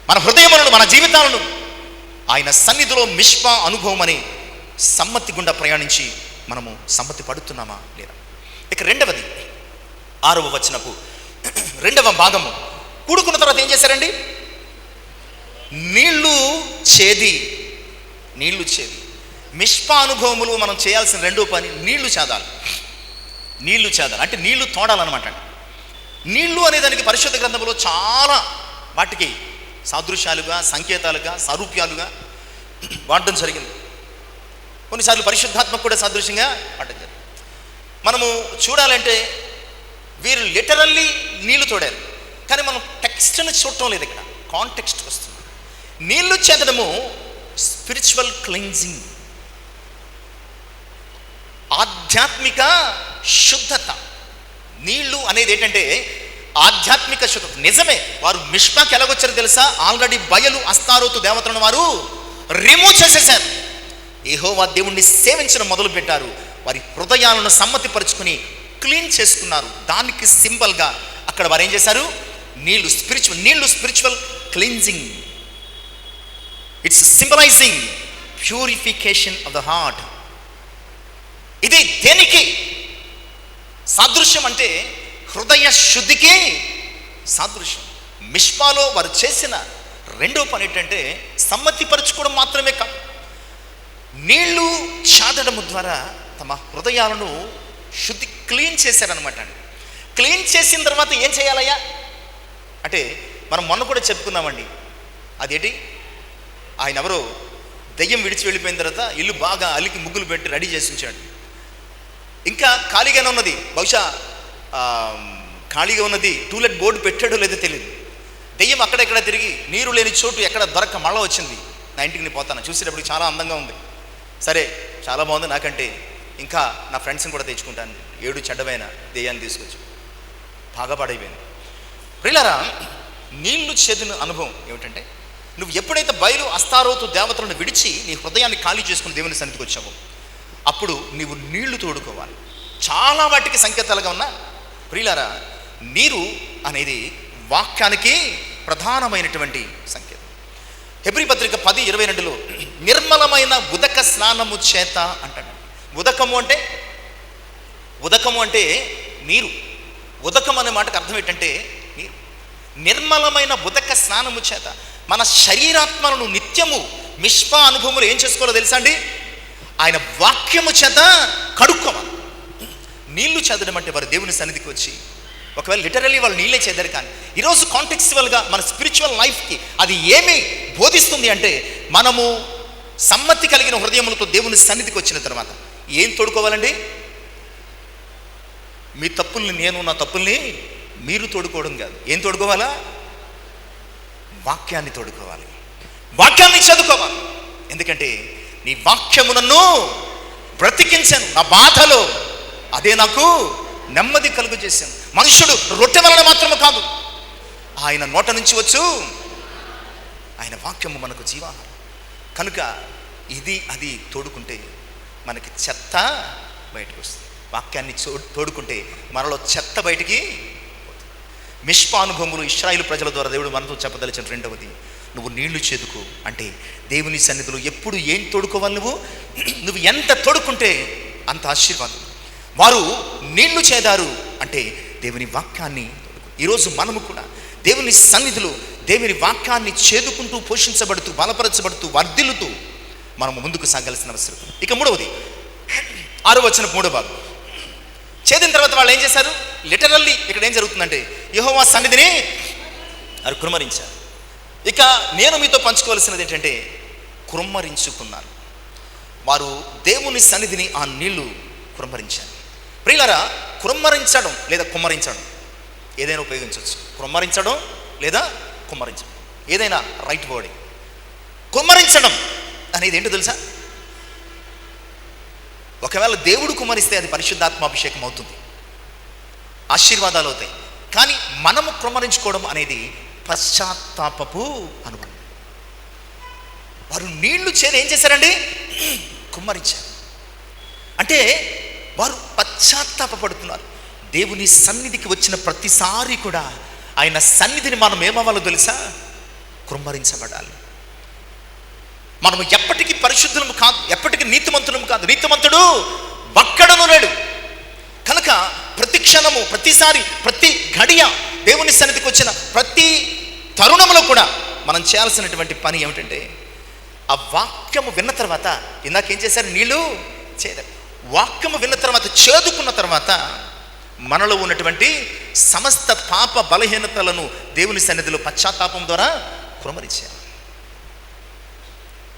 మన హృదయములను, మన జీవితాలను ఆయన సన్నిధిలో మిష్పా అనుభవం అని సమ్మతి గుండా ప్రయాణించి మనము సమ్మతి పడుతున్నామా లేదా? ఇక రెండవది, 6వ వచనపు 2వ భాగము. కూడుకున్న తర్వాత ఏం చేశారండి? నీళ్లు చేది. మిష్పా అనుభవములు మనం చేయాల్సిన రెండో పని నీళ్లు చేదాలి. అంటే నీళ్లు తోడాలన్నమాట. నీళ్లు అనే దానికి పరిశుద్ధ గ్రంథంలో చాలా వాటికి సాదృశ్యాలుగా, సంకేతాలుగా, సారూప్యాలుగా వాడడం జరిగింది. కొన్నిసార్లు పరిశుద్ధాత్మ కూడా సాదృశ్యంగా వాడడం జరిగింది. మనము చూడాలంటే వీరు లిటరల్లీ నీళ్లు తోడారు, కానీ మనం టెక్స్ట్ని చూడటం లేదు. ఇక్కడ కాంటెక్స్ట్ వస్తుంది. నీళ్లు చెందడము స్పిరిచువల్ క్లెన్జింగ్, ఆధ్యాత్మిక శుద్ధత. నీళ్లు అనేది ఏంటంటే ఆధ్యాత్మిక శుద్ధత. నిజమే, వారు మిష్పాకి ఎలాగొచ్చారో తెలుసా? ఆల్రెడీ బయలు అస్తారోతు దేవతలను వారు రిమూవ్ చేసేశారు. యెహోవా దేవుణ్ణి సేవించడం మొదలు పెట్టారు. వారి హృదయాలను సమ్మతిపరుచుకుని క్లీన్ చేసుకున్నారు. దానికి సింబల్గా అక్కడ వారు ఏం చేశారు? నీళ్లు spiritual cleansing. It's symbolising purification of the heart. ఇది దేనికి సాదృశ్యం అంటే హృదయ శుద్ధికి సాదృశ్యం. మిష్పాలో వారు చేసిన రెండో పని ఏంటంటే సమ్మతిపరచుకోవడం మాత్రమే కాదు, నీళ్లు చాదడము ద్వారా తమ హృదయాలను క్లీన్ చేశారనమాట. క్లీన్ చేసిన తర్వాత ఏం చేయాలయ్యా అంటే, మనం మొన్న కూడా చెప్పుకున్నామండి. అదేంటి, ఆయన ఎవరో దెయ్యం విడిచి వెళ్ళిపోయిన తర్వాత ఇల్లు బాగా అలికి ముగ్గులు పెట్టి రెడీ చేసి ఉంచాడు. ఇంకా ఖాళీగానే ఉన్నది, బహుశా ఖాళీగా ఉన్నది, టూలెట్ బోర్డు పెట్టాడో లేదో తెలియదు. దెయ్యం అక్కడెక్కడ తిరిగి నీరు లేని చోటు ఎక్కడ దొరక్క మళ్ళా వచ్చింది. నా ఇంటికి నేను పోతాను, చూసేటప్పుడు చాలా అందంగా ఉంది, సరే చాలా బాగుంది, నాకంటే ఇంకా నా ఫ్రెండ్స్ని కూడా తెచ్చుకుంటాను. 7 చెడ్డమైన దెయ్యాన్ని తీసుకొచ్చి బాగా పాడైపోయింది. ప్రియులారా, నీళ్లు చెదిన అనుభవం ఏమిటంటే, నువ్వు ఎప్పుడైతే బయలు అస్తారోతు దేవతలను విడిచి నీ హృదయాన్ని ఖాళీ చేసుకుని దేవుని సన్నిధికి వచ్చావో అప్పుడు నీవు నీళ్లు తోడుకోవాలి. చాలా వాటికి సంకేతాలుగా ఉన్న ప్రియులారా, నీరు అనేది వాక్యానికి ప్రధానమైనటువంటి సంకేతం. హెబ్రీ పత్రిక 10:22లో నిర్మలమైన ఉదక స్నానము చేత అంటాడు. ఉదకము అంటే నీరు. ఉదకం అనే మాటకు అర్థం ఏంటంటే నీరు. నిర్మలమైన ఉదక స్నానము చేత మన శరీరాత్మలను నిత్యము మిష్పా అనుభవములు ఏం చేసుకోవాలో తెలుసా అండి? ఆయన వాక్యము చేత కడుక్కోవాలి. నీళ్లు చదవడం అంటే వారు దేవుని సన్నిధికి వచ్చి, ఒకవేళ లిటరల్లీ వాళ్ళు నీళ్ళే చేద్దరు, కానీ ఈరోజు కాంటెక్చువల్గా మన స్పిరిచువల్ లైఫ్కి అది ఏమి బోధిస్తుంది అంటే, మనము సమ్మతి కలిగిన హృదయములతో దేవుని సన్నిధికి వచ్చిన తర్వాత ఏం తోడుకోవాలండి? మీ తప్పుల్ని నేను, నా తప్పుల్ని మీరు తోడుకోవడం కాదు. ఏం తోడుకోవాలా? వాక్యాన్ని తోడుకోవాలి, వాక్యాన్ని చదువుకోవాలి. ఎందుకంటే నీ వాక్యము నన్ను బ్రతికించాను, నా బాధలో అదే నాకు నెమ్మది కలుగు చేశాను. మనుషుడు రొట్టె వలన మాత్రమే కాదు, ఆయన నోట నుంచి వచ్చు ఆయన వాక్యము మనకు జీవాహారం. కనుక ఇది అది తోడుకుంటే మనకి చెత్త బయటకు వస్తుంది. వాక్యాన్ని తోడుకుంటే మనలో చెత్త బయటికి. మిష్పా అనుభవములు ఇశ్రాయేలు ప్రజల ద్వారా దేవుడు మనతో చెప్పదలిచిన రెండవది, నువ్వు నీళ్లు చేదుకు అంటే దేవుని సన్నిధిలో ఎప్పుడు ఏం తోడుకోవాలి, నువ్వు ఎంత తోడుకుంటే అంత ఆశీర్వాదం. వారు నీళ్లు చేదారు అంటే దేవుని వాక్యాన్ని. ఈరోజు మనము కూడా దేవుని సన్నిధిలో దేవుని వాక్యాన్ని చేదుకుంటూ, పోషించబడుతూ, బలపరచబడుతూ, వర్ధిల్లుతూ మనము ముందుకు సాగాల్సిన అవసరం. ఇక మూడవది 6వ వచనం 3వ భాగం. చేదిన తర్వాత వాళ్ళు ఏం చేశారు? లిటరల్లీ ఇక్కడ ఏం జరుగుతుందంటే యెహోవా సన్నిధిని వారు కుమ్మరించారు. ఇక నేను మీతో పంచుకోవాల్సినది ఏంటంటే కుమ్మరించుకున్నారు. వారు దేవుని సన్నిధిని ఆ నీళ్లు కుమ్మరించారు. ప్రియులారా, కుమ్మరించడం లేదా కుమ్మరించడం ఏదైనా ఉపయోగించవచ్చు. కుమ్మరించడం లేదా కుమ్మరించడం ఏదైనా రైట్ వర్డ్. కుమ్మరించడం అనేది ఏంటో తెలుసా? ఒకవేళ దేవుడు కుమ్మరిస్తే అది పరిశుద్ధాత్మాభిషేకం అవుతుంది, ఆశీర్వాదాలు అవుతాయి. కానీ మనము కుమ్మరించుకోవడం అనేది పశ్చాత్తాపపు అనుభవం. వారు నీళ్లు చేరి ఏం చేశారండి? కుమ్మరించారు. అంటే వారు పశ్చాత్తాపడుతున్నారు. దేవుని సన్నిధికి వచ్చిన ప్రతిసారి కూడా ఆయన సన్నిధిని మనం ఏమవ్వాలో తెలుసా? కుమ్మరించబడాలి. మనము ఎప్పటికీ పరిశుద్ధులము కాదు, ఎప్పటికీ నీతిమంతులము కాదు. నీతిమంతుడు ఒక్కడును లేడు. కనుక ప్రతి క్షణము, ప్రతిసారి, ప్రతి గడియ దేవుని సన్నిధికి వచ్చిన ప్రతి తరుణంలో కూడా మనం చేయాల్సినటువంటి పని ఏమిటంటే ఆ వాక్యము విన్న తర్వాత, ఇందాకేం చేశారు? నీళ్ళు చేదు. వాక్యము విన్న తర్వాత, చేదుకున్న తర్వాత మనలో ఉన్నటువంటి సమస్త పాప బలహీనతలను దేవుని సన్నిధిలో పశ్చాత్తాపం ద్వారా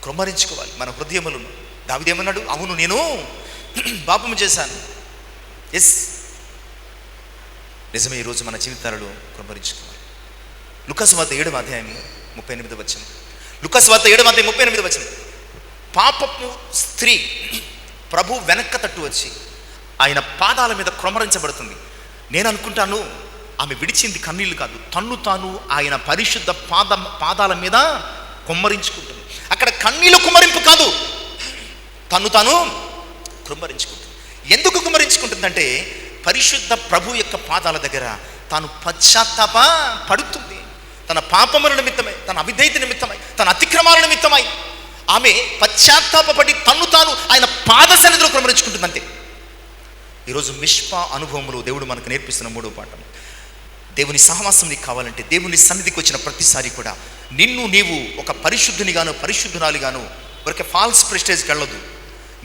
కుమ్మరించుకోవాలి మన హృదయములను. దావీదేమన్నాడు? అవును, నేను పాపము చేశాను. ఎస్, నిజమే. ఈరోజు మన జీవితాలలో కుమ్మరించుకోవాలి. లూకాసు వార్త 7వ అధ్యాయం 38వ వచనం. లూకాసు వార్త 7వ అధ్యాయం 38వ వచనం. పాపపు స్త్రీ ప్రభు వెనక్క తట్టు వచ్చి ఆయన పాదాల మీద కుమ్మరించబడుతుంది. నేను అనుకుంటాను ఆమె విడిచింది కన్నీళ్లు కాదు, తన్ను తాను ఆయన పరిశుద్ధ పాదాల మీద కుమ్మరించుకుంటుంది. అక్కడ కన్నీళ్ళు కుమ్మరింపు కాదు, తన్ను తాను కుమ్మరించుకుంటుంది. ఎందుకు కుమ్మరించుకుంటుందంటే పరిశుద్ధ ప్రభు యొక్క పాదాల దగ్గర తాను పశ్చాత్తాప పడుతుంది. తన పాపముల నిమిత్తమై, తన అవిధేయత నిమిత్తమై, తన అతిక్రమాల నిమిత్తమై ఆమె పశ్చాత్తాపడి తన్ను తాను ఆయన పాద సన్నిధిలో కుమ్మరించుకుంటుంది. అంతే. ఈరోజు మిష్పా అనుభవములు దేవుడు మనకు నేర్పిస్తున్న 3వ పాఠం. దేవుని సహవాసం నీకు కావాలంటే దేవుని సన్నిధికి వచ్చిన ప్రతిసారి కూడా నిన్ను నీవు ఒక పరిశుద్ధునిగాను, పరిశుద్ధురాలిగాను, ఒక ఫాల్స్ ప్రెస్టేజ్కి వెళ్ళదు.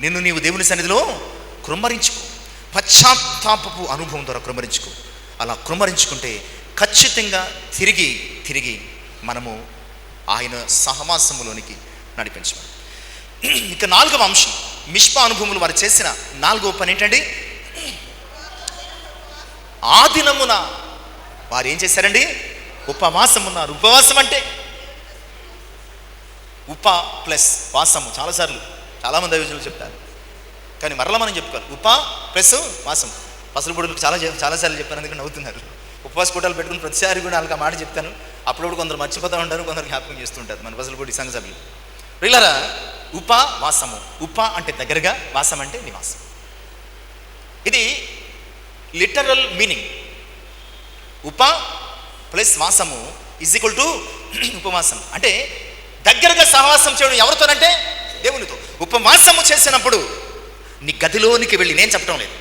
నిన్ను నీవు దేవుని సన్నిధిలో కుమ్మరించుకో. పశ్చాత్తాపపు అనుభవం ద్వారా కుమ్మరించుకో. అలా కుమ్మరించుకుంటే ఖచ్చితంగా తిరిగి మనము ఆయన సహవాసములోనికి నడిపించమని. ఇక 4వ అంశం, మిష్పా అనుభవములు వారు చేసిన 4వ పని ఏంటండి? ఆ దినమున వారు ఏం చేశారండి? ఉపవాసం ఉన్నారు. ఉపవాసం అంటే ఉప ప్లస్ వాసము. చాలామంది దైవజనులు చెప్తారు, కానీ మరలా మనం చెప్పుకోవాలి. ఉప ప్లస్ వాసం. పసలపొడులు చాలాసార్లు చెప్పాను, అందుకని నవ్వుతున్నారు. ఉపవాస కూటాలు పెట్టుకుని ప్రతిసారి కూడా వాళ్ళకి ఆ మాట చెప్తాను. అప్పుడప్పుడు కొందరు మర్చిపోతూ ఉంటారు, కొందరు జ్ఞాపకం చేస్తుంటారు మన పసలపొడి సంఘ సభ్యులు. వీళ్ళరా ఉపవాసము. ఉప అంటే దగ్గరగా, వాసం అంటే నివాసం. ఇది లిటరల్ మీనింగ్. ఉప ప్లస్ వాసము ఈజ్ ఈక్వల్ టు ఉపవాసం. అంటే దగ్గరగా సహవాసం చేయడం ఎవరితోనంటే దేవునితో. ఉపవాసము చేసినప్పుడు నీ గదిలోనికి వెళ్ళి, నేను చెప్పడం లేదు,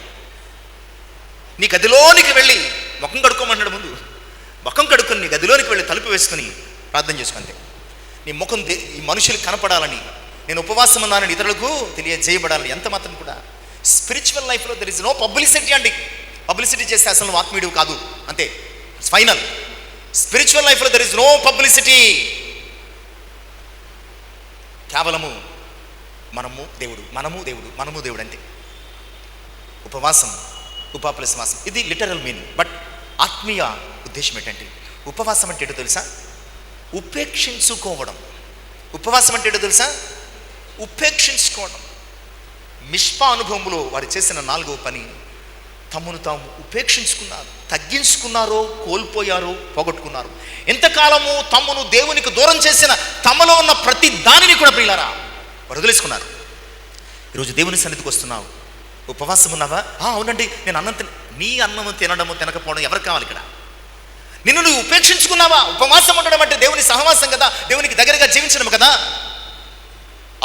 నీ గదిలోనికి వెళ్ళి ముఖం కడుక్కోమన్నాడు. ముందు ముఖం కడుక్కొని నీ గదిలోనికి వెళ్ళి తలుపు వేసుకుని ప్రార్థన చేసుకుంటే నీ ముఖం ఈ మనుషులకు కనపడాలని, నేను ఉపవాసం ఉన్నానని ఇతరులకు తెలియజేయబడాలని. ఎంత మాత్రం కూడా స్పిరిచువల్ లైఫ్లో దెర్ ఇస్ నో పబ్లిసిటీ అండి. పబ్లిసిటీ చేస్తే అసలు నువ్వు ఆత్మీయుడు కాదు, అంతే, ఫైనల్. స్పిరిచువల్ లైఫ్లో దెర్ ఇస్ నో పబ్లిసిటీ. కేవలము మనము దేవుడు అంతే. ఉపవాసం, ఉప ప్లస్ వాసం, ఇది లిటరల్ మీనింగ్. బట్ ఆత్మీయ ఉద్దేశం ఏంటంటే ఉపవాసం అంటే ఏంటో తెలుసా? ఉపేక్షించుకోవడం. ఉపవాసం అంటే ఏంటో తెలుసా? ఉపేక్షించుకోవడం. మిష్పా అనుభవంలో వారు చేసిన 4వ పని, తమను తాము ఉపేక్షించుకున్నారు. తగ్గించుకున్నారో, కోల్పోయారో, పోగొట్టుకున్నారు. ఎంతకాలము తమను దేవునికి దూరం చేసిన తమలో ఉన్న ప్రతి దానిని కూడా ప్రియులారా వారు వదిలేసుకున్నారు. ఈరోజు దేవుని సన్నిధికి వస్తున్నావు, ఉపవాసం ఉన్నావా? అవునండి, నేను అన్నం నీ అన్నము తినడము తినకపోవడం ఎవరికి కావాలి ఇక్కడ? నిన్ను నువ్వు ఉపేక్షించుకున్నావా? ఉపవాసం ఉండడం అంటే దేవుని సహవాసం కదా, దేవునికి దగ్గరగా జీవించడం కదా.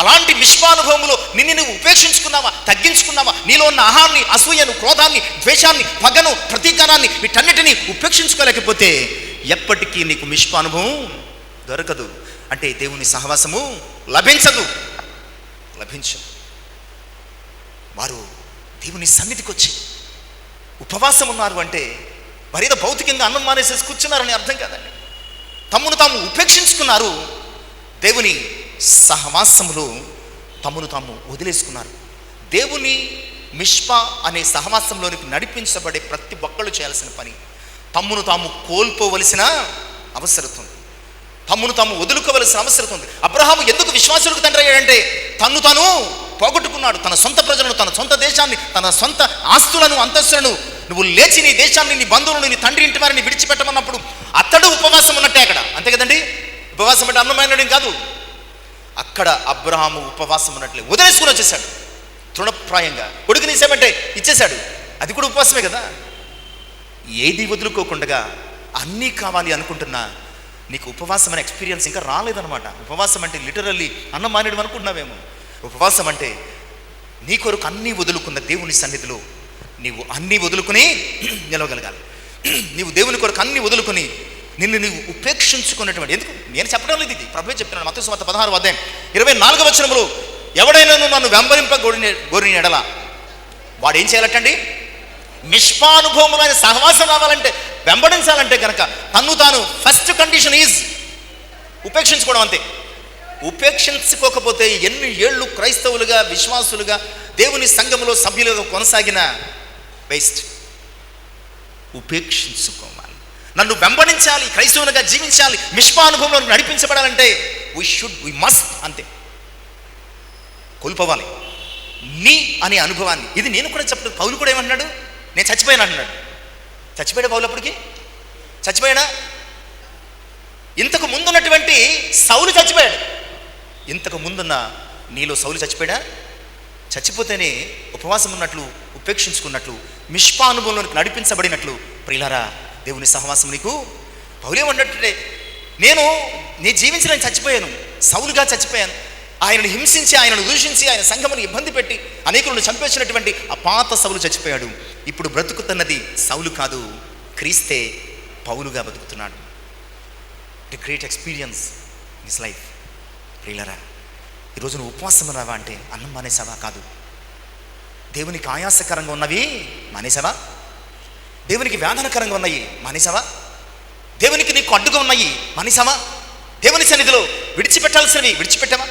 అలాంటి విశ్వానుభవములో నిన్ను నువ్వు ఉపేక్షించుకున్నావా, తగ్గించుకున్నావా? నీలో ఉన్న అహాన్ని, అసూయను, క్రోధాన్ని, ద్వేషాన్ని, పగను, ప్రతీకారాన్ని వీటన్నిటినీ ఉపేక్షించుకోలేకపోతే ఎప్పటికీ నీకు విశ్వానుభవం దొరకదు. అంటే దేవుని సహవాసము లభించదు. వారు దేవుని సన్నిధికి వచ్చి ఉపవాసం ఉన్నారు అంటే మరేదో భౌతికంగా అన్నం మానేసేసి కూర్చున్నారని అర్థం కాదండి. తమ్మును తాము ఉపేక్షించుకున్నారు. దేవుని సహవాసములో తమ్మును తాము వదిలేసుకున్నారు. దేవుని మిష్పా అనే సహవాసంలోనికి నడిపించబడే ప్రతి ఒక్కళ్ళు చేయాల్సిన పని తమ్మును తాము కోల్పోవలసిన అవసరం ఉంది. తమ్మును తాము వదులుకోవలసిన అవసరం ఉంది. అబ్రహాము ఎందుకు విశ్వాసులకు తండ్రి అయ్యాడంటే తన్ను తాను పోగొట్టుకున్నాడు. తన సొంత ప్రజలను, తన సొంత దేశాన్ని, తన సొంత ఆస్తులను, అంతస్తులను నువ్వు లేచి నీ దేశాన్ని, నీ బంధువులను, నీ తండ్రి ఇంటి వారిని విడిచిపెట్టమన్నప్పుడు అతడు ఉపవాసం ఉన్నట్టే అక్కడ. అంతే కదండి. ఉపవాసం అంటే అన్నమైనడం కాదు. అక్కడ అబ్రహాము ఉపవాసం ఉన్నట్లే వదిలేసుకుని వచ్చేసాడు. తృణప్రాయంగా కొడుకుని ఇచ్చామంటే ఇచ్చేశాడు. అది కూడా ఉపవాసమే కదా. ఏది వదులుకోకుండా అన్నీ కావాలి అనుకుంటున్నా నీకు ఉపవాసం అనే ఎక్స్పీరియన్స్ ఇంకా రాలేదనమాట. ఉపవాసం అంటే లిటరల్లీ అన్నం మానేయడం అనుకుంటున్నావేమో. ఉపవాసం అంటే నీ కొరకు అన్నీ వదులుకున్న దేవుని సన్నిధిలో నీవు అన్నీ వదులుకుని నిలవగలగాలి. నీవు దేవుని కొరకు అన్నీ వదులుకొని నిన్ను నీవు ఉపేక్షించుకున్నటువంటి, ఎందుకు నేను చెప్పడం లేదు, ఇది ప్రభువే చెప్తున్నాను. మత్తయి సువార్త 16వ అధ్యాయం 24వ వచనములో ఎవడైనా నన్ను వెంబడింప గోరిన ఎడల వాడు ఏం చేయాలటండి? నిష్పానుభవములైన సహవాసం రావాలంటే, వెంబడించాలంటే కనుక తన్ను తాను ఫస్ట్ కండిషన్ ఈజ్ ఉపేక్షించుకోవడం. అంతే. ఉపేక్షించుకోకపోతే ఎన్ని ఏళ్ళు క్రైస్తవులుగా, విశ్వాసులుగా, దేవుని సంఘములో సభ్యులుగా కొనసాగిన వేస్ట్. ఉపేక్షించుకోవాలి. నన్ను వెంబడించాలి, క్రైస్తవునిగా జీవించాలి, నిష్పానుభవంలో నడిపించబడాలంటే వి మస్ట్. అంతే. కోల్పోవాలి నీ అనే అనుభవాన్ని. ఇది నేను కూడా చెప్పలేదు. పౌలు కూడా ఏమన్నాడు? నేను చచ్చిపోయాను అంటున్నాడు. చచ్చిపోయాడు పౌలు? అప్పటికి చచ్చిపోయాడా? ఇంతకు ముందున్నటువంటి సౌలు చచ్చిపోయాడు. ఇంతకు ముందున్న నీలో సౌలు చచ్చిపోయాడా? చచ్చిపోతేనే ఉపవాసం ఉన్నట్లు, ఉపేక్షించుకున్నట్లు, నిష్పానుభవంలోనికి నడిపించబడినట్లు. ప్రియులారా, దేవుని సహవాసం నీకు పౌలేమన్నట్టే, నేను జీవించి నేను చచ్చిపోయాను, సౌలుగా చచ్చిపోయాను. ఆయనను హింసించి, ఆయనను దూషించి, ఆయన సంఘమును ఇబ్బంది పెట్టి అనేకులను చంపేసినటువంటి ఆ పాత సౌలు చచ్చిపోయాడు. ఇప్పుడు బ్రతుకుతున్నది సౌలు కాదు, క్రీస్తే పౌలుగా బతుకుతున్నాడు. The great experience in his life. ప్రియులారా, ఈరోజు నువ్వు ఉపవాసం రావా అంటే అన్నం మానేసావా? కాదు. దేవునికి ఆయాసకరంగా ఉన్నవి మానేసావా? దేవునికి వేదనకరంగా ఉన్నాయి మానేసావా? దేవునికి నీకు అడ్డుగా ఉన్నాయి మానేసావా? దేవుని సన్నిధిలో విడిచిపెట్టాల్సినవి విడిచిపెట్టావా?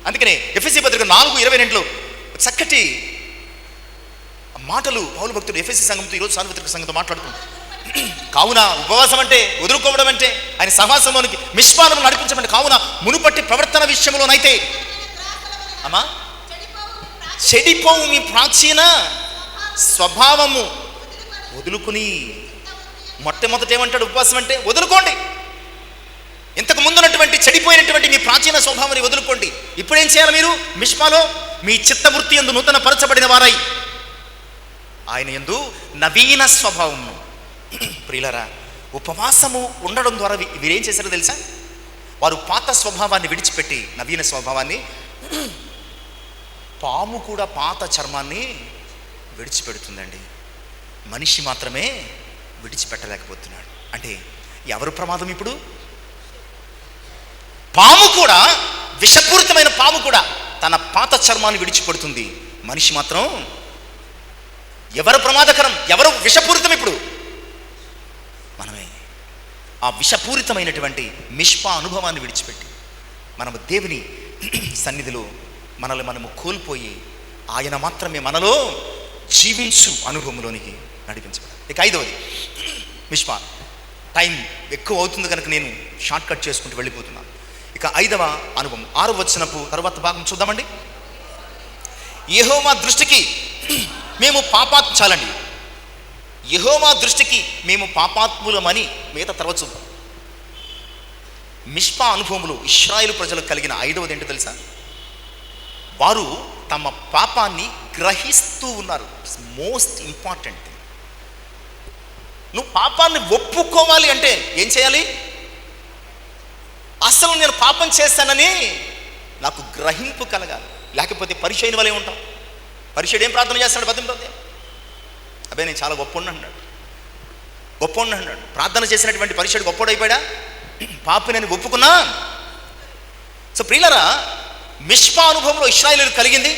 అందుకనే ఎఫెసీ పత్రిక 4:22 చక్కటి మాటలు పౌలు భక్తుడు ఎఫెసీ సంఘంతో, ఈరోజు సార్వత్రిక సంఘంతో మాట్లాడుతున్నాడు. కావున ఉపవాసం అంటే వదులుకోవడం అంటే ఆయన సహవాసంలోనికి నిష్పానం నడిపించమంటే, కావున మునుపట్టి ప్రవర్తన విషయంలోనైతే అమ్మా చెడిపోవు మీ ప్రాచీన స్వభావము వదులుకుని. మొట్టమొదట ఏమంటాడు? ఉపవాసం అంటే వదులుకోండి. ఇంతకు ముందున్నటువంటి చెడిపోయినటువంటి మీ ప్రాచీన స్వభావాన్ని వదులుకోండి. ఇప్పుడేం చేయాలి మీరు? మిష్పాలో మీ చిత్తవృత్తి యందు నూతన పరచబడిన వారై ఆయన యందు నవీన స్వభావము. ప్రియులారా, ఉపవాసము ఉండడం ద్వారా వీరేం చేశారో తెలుసా? వారు పాత స్వభావాన్ని విడిచిపెట్టి నవీన స్వభావాన్ని. పాము కూడా పాత చర్మాన్ని విడిచిపెడుతుందండి, మనిషి మాత్రమే విడిచిపెట్టలేకపోతున్నాడు. అంటే ఎవరు ప్రమాదం ఇప్పుడు? పాము కూడా, విషపూరితమైన పాము కూడా తన పాత చర్మాన్ని విడిచిపెడుతుంది, మనిషి మాత్రం. ఎవరు ప్రమాదకరం, ఎవరు విషపూరితం? ఇప్పుడు మనమే. ఆ విషపూరితమైనటువంటి మిష్పా అనుభవాన్ని విడిచిపెట్టి మనము దేవుని సన్నిధిలో మనల్ని మనము కోల్పోయి ఆయన మాత్రమే మనలో జీవించు అనుభవంలోనికి నడిపించబడాలి. ఇక 5వది మిష్పా. టైం ఎక్కువ అవుతుంది కనుక నేను షార్ట్ కట్ చేసుకుంటూ వెళ్ళిపోతున్నాను. ఇక 5వ అనుభవం 6వ వచనపు తర్వాత భాగం చూద్దామండి. యెహోవా దృష్టికి మేము చాలండి. యెహోవా దృష్టికి మేము పాపాత్ములమని మిగతా తర్వాత చూద్దాం. మిష్పా అనుభవములు ఇశ్రాయేలు ప్రజలకు కలిగిన 5వది ఏంటో తెలుసా? వారు తమ పాపాన్ని గ్రహిస్తూ ఉన్నారు. Most important thing. నువ్వు పాపాన్ని ఒప్పుకోవాలి అంటే ఏం చేయాలి? అసలు నేను పాపం చేశానని నాకు గ్రహింపు కలగాలి. లేకపోతే పరిచయం వలే ఉంటాం. పరిచయుడు ఏం ప్రార్థన చేస్తాడు? 18 అబ్బే నేను చాలా గొప్ప అన్నాడు. ప్రార్థన చేసినటువంటి పరిచయుడు గొప్పోడు అయిపోయాడా? పాపి నేను ఒప్పుకున్నా. సో ప్రియులరా, మిష్పా అనుభవంలో ఇశ్రాయేలు కలిగింది.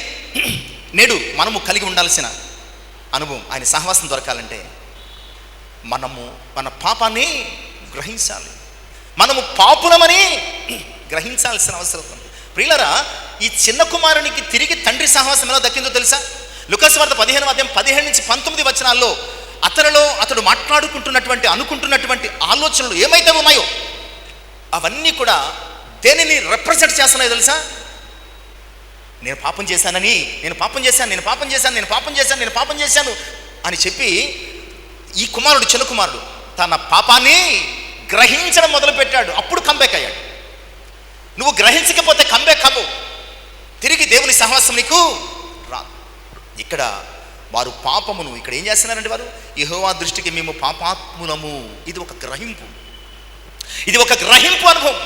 నేడు మనము కలిగి ఉండాల్సిన అనుభవం, ఆయన సహవాసం దొరకాలంటే మనము మన పాపాన్ని గ్రహించాలి. మనము పాపులమని గ్రహించాల్సిన అవసరం ఉంది. ప్రియులరా, ఈ చిన్న కుమారునికి తిరిగి తండ్రి సహవాసం ఎలా దక్కిందో తెలుసా? లూకాసు వార్త 15:17-19 అతడు అనుకుంటున్నటువంటి ఆలోచనలు ఏమైతే ఉన్నాయో అవన్నీ కూడా దేనిని రిప్రజెంట్ చేస్తున్నాయో తెలుసా? నేను పాపం చేశాను అని చెప్పి ఈ చిన్న కుమారుడు తన పాపాన్ని గ్రహించడం మొదలుపెట్టాడు. అప్పుడు కంబ్యాక్ అయ్యాడు. నువ్వు గ్రహించకపోతే కంబ్యాక్ అవ్వు. తిరిగి దేవుని సహవాసం నీకు రాదు. ఇక్కడ వారు పాపమును ఇక్కడ ఏం చేస్తున్నారంటే, వారు యెహోవా దృష్టికి మేము పాపాత్ములము. ఇది ఒక గ్రహింపు అనుభవం.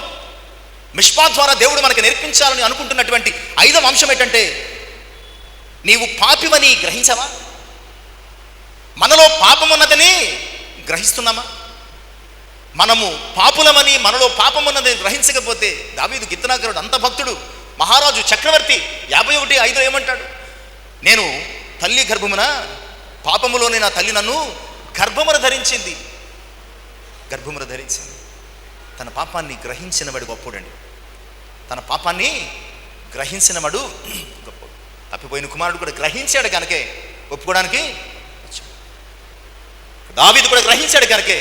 మిష్పా ద్వారా దేవుడు మనకు నేర్పించాలని అనుకుంటున్నటువంటి 5వ అంశం ఏంటంటే, నీవు పాపివని గ్రహించవా? మనలో పాపం ఉన్నదని గ్రహిస్తున్నామా? మనము పాపులమని, మనలో పాపం ఉన్నదని గ్రహించకపోతే, దావీదు కీర్తనాకారుడు, అంత భక్తుడు, మహారాజు, చక్రవర్తి 51:5 ఏమంటాడు? నేను తల్లి గర్భమున, పాపములోనే నా తల్లి నన్ను గర్భమున ధరించింది. తన పాపాన్ని గ్రహించిన వాడు గొప్పోడండి. గొప్పోడు. తప్పిపోయిన కుమారుడు కూడా గ్రహించాడు కనుకే ఒప్పుకోవడానికి. దావీదు కూడా గ్రహించాడు కనుకే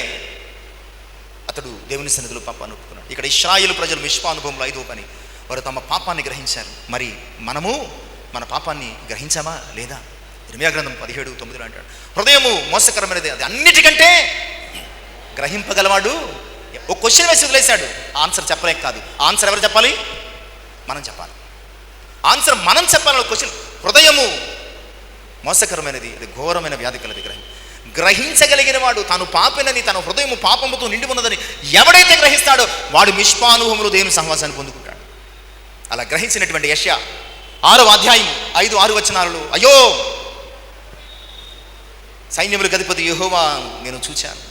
అతడు దేవుని సన్నిధిలో పాపాన్ని ఒప్పుకున్నాడు. ఇక్కడ ఇశ్రాయేలు ప్రజలు మిష్పా అనుభవంలో 5వ పని, వారు తమ పాపాన్ని గ్రహించారు. మరి మనము మన పాపాన్ని గ్రహించామా లేదా? ఇర్మీయా గ్రంథం 17:9 అంటాడు, హృదయము మోసకరమైనది, అది అన్నిటికంటే గ్రహింపగలవాడు. ఒక క్వశ్చన్ వేసి వదిలేశాడు. ఆన్సర్ చెప్పలేక కాదు. ఆన్సర్ ఎవరు చెప్పాలి? మనం చెప్పాలి. ఆన్సర్ మనం చెప్పాలి. క్వశ్చన్, హృదయము మోసకరమైనది, అది ఘోరమైన వ్యాధి కలది. గ్రహించగలిగిన వాడు, తాను పాపినని, తన హృదయము పాపముతో నిండి ఉన్నదని ఎవడైతే గ్రహిస్తాడో వాడు మిష్పా అనుభవంలో దేవుని సహవాసాన్ని పొందుకుంటాడు. అలా గ్రహించినటువంటి యెషయా 6వ అధ్యాయం 5-6 అయ్యో, సైన్యములకు అధిపతి యెహోవా నేను చూచాను.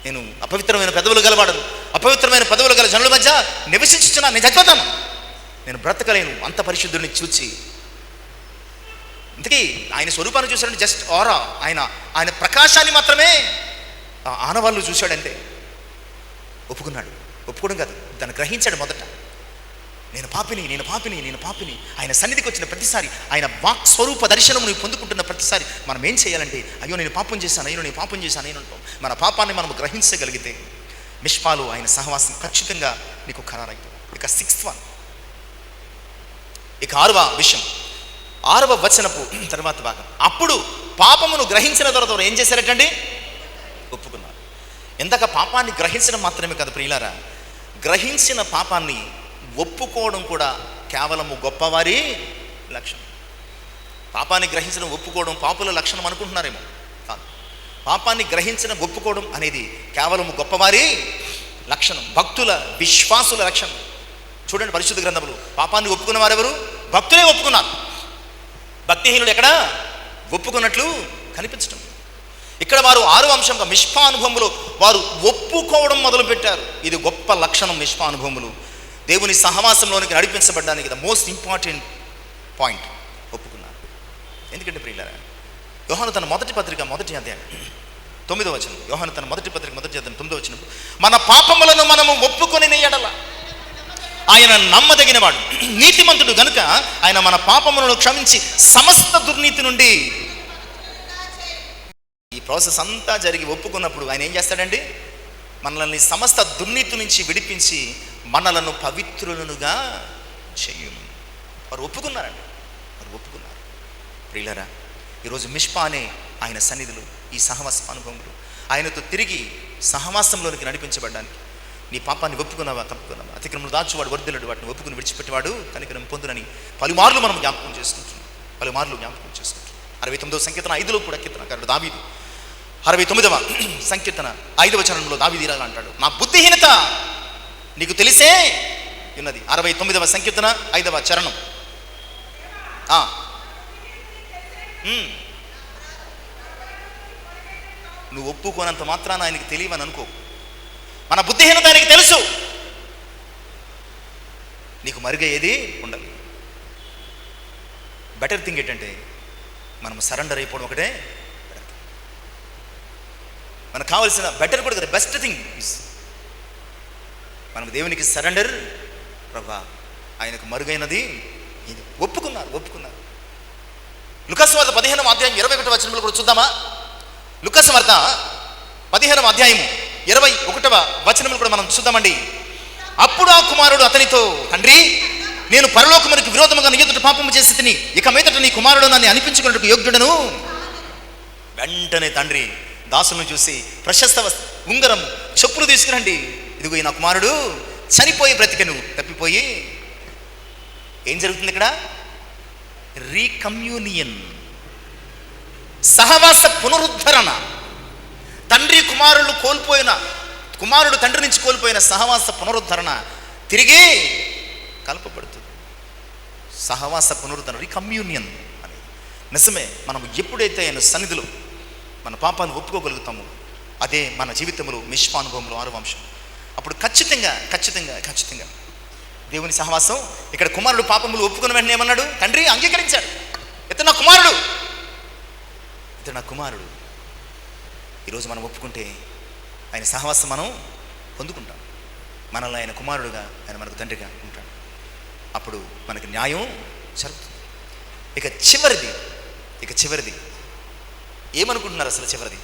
నేను అపవిత్రమైన పెదవులు గలవాడను, అపవిత్రమైన పెదవులు గల జనుల మధ్య నివసించుచున్నాను. నేను చచ్చిపోతాను, నేను బ్రతకలేను. అంత పరిశుద్ధుడిని చూచి, ఇంతకీ ఆయన స్వరూపాన్ని చూశాడంటే జస్ట్ ఆరా, ఆయన ప్రకాశాన్ని మాత్రమే ఆనవాళ్ళు చూశాడంటే ఒప్పుకోవడం కాదు, దాన్ని గ్రహించాడు. మొదట నేను పాపిని. ఆయన సన్నిధికి వచ్చిన ప్రతిసారి, ఆయన వాక్ స్వరూప దర్శనమును పొందుకుంటున్న ప్రతిసారి మనం ఏం చేయాలంటే, అయ్యో నేను పాపం చేశాను అంటాం. మన పాపాన్ని మనం గ్రహించగలిగితే మిష్పాలు ఆయన సహవాసం ఖచ్చితంగా నీకు ఖరారైపోతుంది. ఇక 6th వన్, ఇక 6వ విషయం, 6వ వచనపు తర్వాత భాగం. అప్పుడు పాపమును గ్రహించిన తర్వాత ఏం చేశారటండి? ఒప్పుకున్నారు. ఎందాక పాపాన్ని గ్రహించడం మాత్రమే కాదు ప్రియులారా, గ్రహించిన పాపాన్ని ఒప్పుకోవడం కూడా కేవలము గొప్పవారి లక్షణం. పాపాన్ని గ్రహించడం, ఒప్పుకోవడం పాపుల లక్షణం అనుకుంటున్నారేమో. కాదు. పాపాన్ని గ్రహించడం, ఒప్పుకోవడం అనేది కేవలము గొప్పవారి లక్షణం, భక్తుల, విశ్వాసుల లక్షణం. చూడండి పరిశుద్ధ గ్రంథములు, పాపాన్ని ఒప్పుకున్న వారెవరు? భక్తులే ఒప్పుకున్నారు. భక్తిహీనుడు ఎక్కడ ఒప్పుకున్నట్లు కనిపించడం. ఇక్కడ వారు 6వ అంశంగా మిష్పా అనుభవములో వారు ఒప్పుకోవడం మొదలుపెట్టారు. ఇది గొప్ప లక్షణం. మిష్పా అనుభవములు దేవుని సహవాసంలోనికి నడిపించబడ్డానికి ద మోస్ట్ ఇంపార్టెంట్ పాయింట్, ఒప్పుకున్నారు. ఎందుకంటే ప్రియులారా, యోహాను తన మొదటి పత్రిక 1వ అధ్యాయం 9వ వచనం, యోహాను తన మొదటి పత్రిక 1వ అధ్యాయం 9వ వచనం, మన పాపములను మనము ఒప్పుకొని ఎడల ఆయన నమ్మదగినవాడు, నీతిమంతుడు గనుక ఆయన మన పాపములను క్షమించి సమస్త దుర్నీతి నుండి. ఈ ప్రాసెస్ అంతా జరిగి ఒప్పుకున్నప్పుడు ఆయన ఏం చేస్తాడండి? మనల్ని సమస్త దుర్నీతి నుంచి విడిపించి మనలను పవిత్రులనుగా చెయ్యును. వారు ఒప్పుకున్నారండి. ప్రియులారా, ఈరోజు మిష్పా అనే ఆయన సన్నిధులు, ఈ సహవాస అనుభవములు ఆయనతో తిరిగి సహవాసంలోనికి నడిపించబడ్డానికి నీ పాపాన్ని ఒప్పుకున్నావా? తప్పుకున్నావా? అతిక్రమలు దాచువాడు వర్ధిల్లుడు, వాటిని ఒప్పుకుని విడిచిపెట్టేవాడు కనికరం పొందునని పలుమార్లు మనం జ్ఞాపకం చేసుకుంటున్నాం. పలుమార్లు జ్ఞాపకం చేసుకుంటాం. 69వ సంకీర్తన 5లో కూడా కీర్తనకారుడు దావీదు 69వ సంకీర్తన 5వ వచనంలో దావీదు ఇలా అంటాడు, నా బుద్ధిహీనత నీకు తెలిసే ఉన్నది. 69వ సంకీర్తన 5వ చరణం. నువ్వు ఒప్పుకోనంత మాత్రాన ఆయనకి తెలియవని అనుకో. మన బుద్ధిహీనత ఆయనకి తెలుసు. నీకు మరుగయ్యేది ఉండదు. బెటర్ థింగ్ ఏంటంటే మనం సరెండర్ అయిపోవడం ఒకటే మనకు కావాల్సిన బెటర్ కూడా కదా, బెస్ట్ థింగ్ ఇస్ మనం దేవునికి సరెండర్. ప్రభా ఆయనకు మరుగైనది ఇది. ఒప్పుకున్నారు. లూకాసు వార్త 15వ అధ్యాయం 21వ వచనంలో కూడా చూద్దామా? లూకాసు వార్త 15వ అధ్యాయం 21వ వచనంలో కూడా మనం చూద్దామండి. అప్పుడు ఆ కుమారుడు అతనితో, తండ్రి నేను పరలోకమునకు విరోధముగా నీ ఎదుట పాపము చేసి తిని, ఇక మీదట నీ కుమారుడు నన్ను అనిపించుకున్నట్టు యోగ్యుడను. వెంటనే తండ్రి దాసులను చూసి ప్రశస్త ఉంగరం చెప్పులు తీసుకురండి, ఇదిగో ఈ నా కుమారుడు చనిపోయి బ్రతికెను, తప్పిపోయి. ఏం జరుగుతుంది ఇక్కడ? రీకమ్యూనియన్, సహవాస పునరుద్ధరణ. తండ్రి కుమారుడు తండ్రి నుంచి కోల్పోయిన సహవాస పునరుద్ధరణ తిరిగి కలపబడుతుంది. సహవాస పునరుద్ధరణ, రీకమ్యూనియన్ అనేది నిజమే. మనం ఎప్పుడైతే ఆయన సన్నిధిలో మన పాపాన్ని ఒప్పుకోగలుగుతామో అదే మన జీవితంలో మిష్పానుభవంలో 6వ అంశం. అప్పుడు ఖచ్చితంగా దేవుని సహవాసం. ఇక్కడ కుమారుడు పాపములు ఒప్పుకున్న వెంటనే ఏమన్నాడు? తండ్రి అంగీకరించాడు, ఇతడు నా కుమారుడు. ఈరోజు మనం ఒప్పుకుంటే ఆయన సహవాసం మనం పొందుకుంటాం. మనల్ని ఆయన కుమారుడుగా, ఆయన మనకు తండ్రిగా ఉంటాడు. అప్పుడు మనకి న్యాయం జరుగుతుంది. ఇక చివరిది ఏమనుకుంటున్నారు అసలు? చివరిది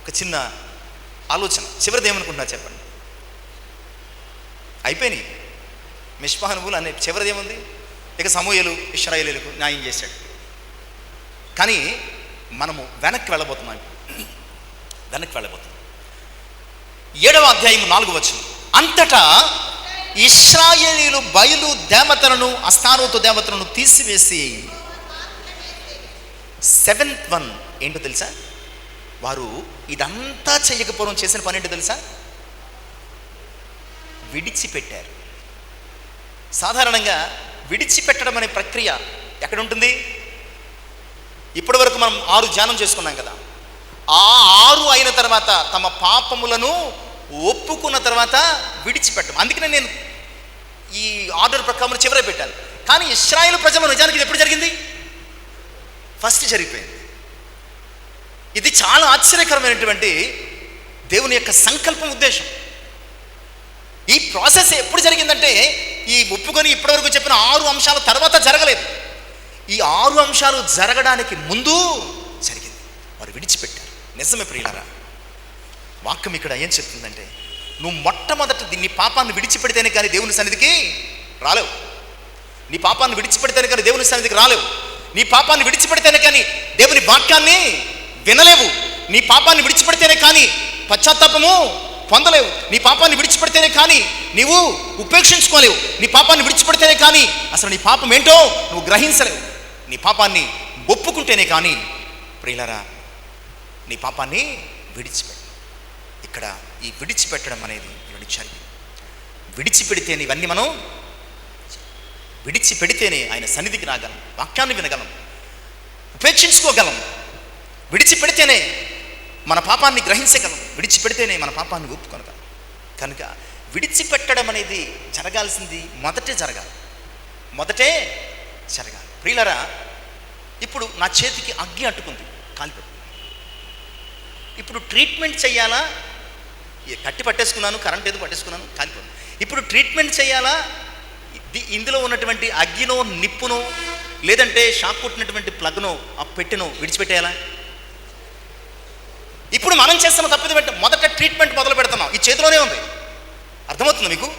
ఒక చిన్న ఆలోచన. చివరిది ఏమనుకుంటున్నారు చెప్పండి? అయిపోయినాయి మిష్పానుభూలు అనే. చివరిది ఏముంది? ఇక సమూయేలు ఇశ్రాయేలీయులకు న్యాయం చేశాడు. కానీ మనము వెనక్కి వెళ్ళబోతున్నాం. 7వ అధ్యాయం 4వ వచనం. అంతటా ఇశ్రాయేలీయులు బయలు దేవతలను, అస్తారోతు దేవతలను తీసివేసి, 7th వన్ ఏంటో తెలుసా? వారు ఇదంతా చెయ్యకపోవడం చేసిన పని ఏంటో తెలుసా? విడిచిపెట్టారు. సాధారణంగా విడిచిపెట్టడం అనే ప్రక్రియ ఎక్కడ ఉంటుంది? ఇప్పటి వరకు మనం 6 ధ్యానం చేసుకున్నాం కదా. ఆ 6 అయిన తర్వాత తమ పాపములను ఒప్పుకున్న తర్వాత విడిచిపెట్టడం. అందుకనే నేను ఈ ఆర్డర్ ప్రకారం చివరే పెట్టాను. కానీ ఇశ్రాయేలు ప్రజలు నిజానికి ఇది ఎప్పుడు జరిగింది? ఫస్ట్ జరిగిపోయింది. ఇది చాలా ఆశ్చర్యకరమైనటువంటి దేవుని యొక్క సంకల్పం, ఉద్దేశం. ఈ ప్రాసెస్ ఎప్పుడు జరిగిందంటే ఈ ఒప్పుకొని ఇప్పటివరకు చెప్పిన 6 అంశాల తర్వాత జరగలేదు. ఈ 6 అంశాలు జరగడానికి ముందు జరిగింది. వారు విడిచిపెట్టారు. నిజమే ప్రియులారా, వాక్యం ఇక్కడ ఏం చెప్తుందంటే, నువ్వు మొట్టమొదట నీ పాపాన్ని విడిచిపెడితేనే కానీ దేవుని సన్నిధికి రాలేవు. నీ పాపాన్ని విడిచిపెడితేనే కానీ దేవుని సన్నిధికి రాలేవు. నీ పాపాన్ని విడిచిపెడితేనే కానీ దేవుని వాక్యాన్ని వినలేవు. నీ పాపాన్ని విడిచిపెడితేనే కానీ పశ్చాత్తాపము పొందలేవు. నీ పాపాన్ని విడిచిపెడితేనే కానీ నీవు ఉపేక్షించుకోలేవు. నీ పాపాన్ని విడిచిపెడితేనే కానీ అసలు నీ పాపం ఏంటో నువ్వు గ్రహించలేవు. నీ పాపాన్ని ఒప్పుకుంటేనే కానీ ప్రియులారా నీ పాపాన్ని విడిచిపెట్టు. ఇక్కడ ఈ విడిచిపెట్టడం అనేది విడిచిపెడితేనే ఇవన్నీ మనం విడిచిపెడితేనే ఆయన సన్నిధికి రాగలం, వాక్యాన్ని వినగలం, ఉపేక్షించుకోగలం. విడిచిపెడితేనే మన పాపాన్ని గ్రహించగలం. విడిచిపెడితేనే మన పాపాన్ని ఒప్పుకొనగలం. కనుక విడిచిపెట్టడం అనేది జరగాల్సింది మొదటే జరగాలి. ప్రియులారా, ఇప్పుడు నా చేతికి అగ్గి అట్టుకుంది, కాలిపోతుంది. ఇప్పుడు ట్రీట్మెంట్ చేయాలా? కట్టి పట్టేసుకున్నాను, కరెంట్ ఏదో పట్టేసుకున్నాను, కాలిపోతుంది. ఇప్పుడు ట్రీట్మెంట్ చేయాలా? ఇందులో ఉన్నటువంటి అగ్గినో, నిప్పునో, లేదంటే షాక్ కొట్టినటువంటి ప్లగ్నో, ఆ పెట్టెనో విడిచిపెట్టేయాలా? ఇప్పుడు మనం చేస్తున్న తప్పిది మొదట ట్రీట్మెంట్ మొదలు పెడుతున్నాం. ఈ చేతిలోనే ఉంది. అర్థమవుతుంది మీకు?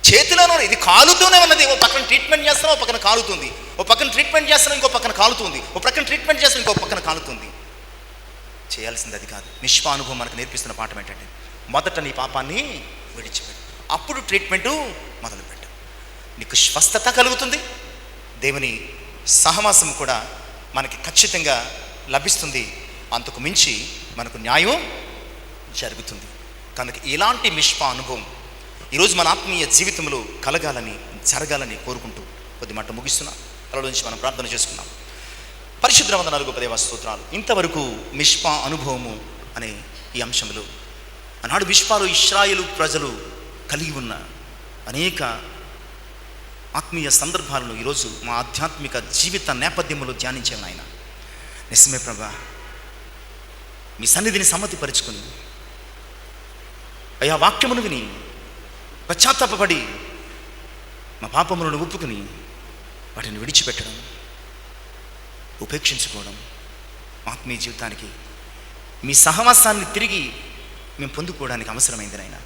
చేతిలోనే ఇది కాలుతూనే ఉన్నది. ఓ పక్కన ట్రీట్మెంట్ చేస్తున్నాం, ఓ పక్కన కాలుతుంది. ఓ పక్కన ట్రీట్మెంట్ చేస్తున్నాం, ఇంకో పక్కన కాలుతుంది. ఓ పక్కన ట్రీట్మెంట్ చేస్తున్నాం, ఇంకో పక్కన కాలుతుంది. చేయాల్సింది అది కాదు. నిష్పానుభవం మనకు నేర్పిస్తున్న పాఠం ఏంటంటే, మొదట నీ పాపాన్ని విడిచిపెట్టు, అప్పుడు ట్రీట్మెంటు మొదలుపెట్టు. నీకు స్వస్థత కలుగుతుంది, దేవుని సహవాసం కూడా మనకి ఖచ్చితంగా లభిస్తుంది. అంతకు మించి మనకు న్యాయం జరుగుతుంది. కనుక ఇలాంటి మిష్పా అనుభవం ఈరోజు మన ఆత్మీయ జీవితంలో కలగాలని, జరగాలని కోరుకుంటూ కొద్ది మాట ముగిస్తున్నా. తల నుంచి మనం ప్రార్థన చేసుకున్నాం. పరిశుద్ధ వందనాలు దేవ స్తోత్రాలు. ఇంతవరకు మిష్పా అనుభవము అనే ఈ అంశంలో ఆనాడు మిష్పాలో ఇశ్రాయేలు ప్రజలు కలిగి ఉన్న అనేక ఆత్మీయ సందర్భాలను ఈరోజు మా ఆధ్యాత్మిక జీవిత నేపథ్యంలో ధ్యానించాను ఆయన. నిజమే ప్రభా, మీ సన్నిధిని సమ్మతిపరుచుకుని అయ్యా వాక్యమును విని పశ్చాత్తాపడి మా పాపములను ఒప్పుకుని వాటిని విడిచిపెట్టడం, ఉపేక్షించుకోవడం ఆత్మీయ జీవితానికి మీ సహవాసాన్ని తిరిగి మేము పొందుకోవడానికి అవసరమైంది నాయన.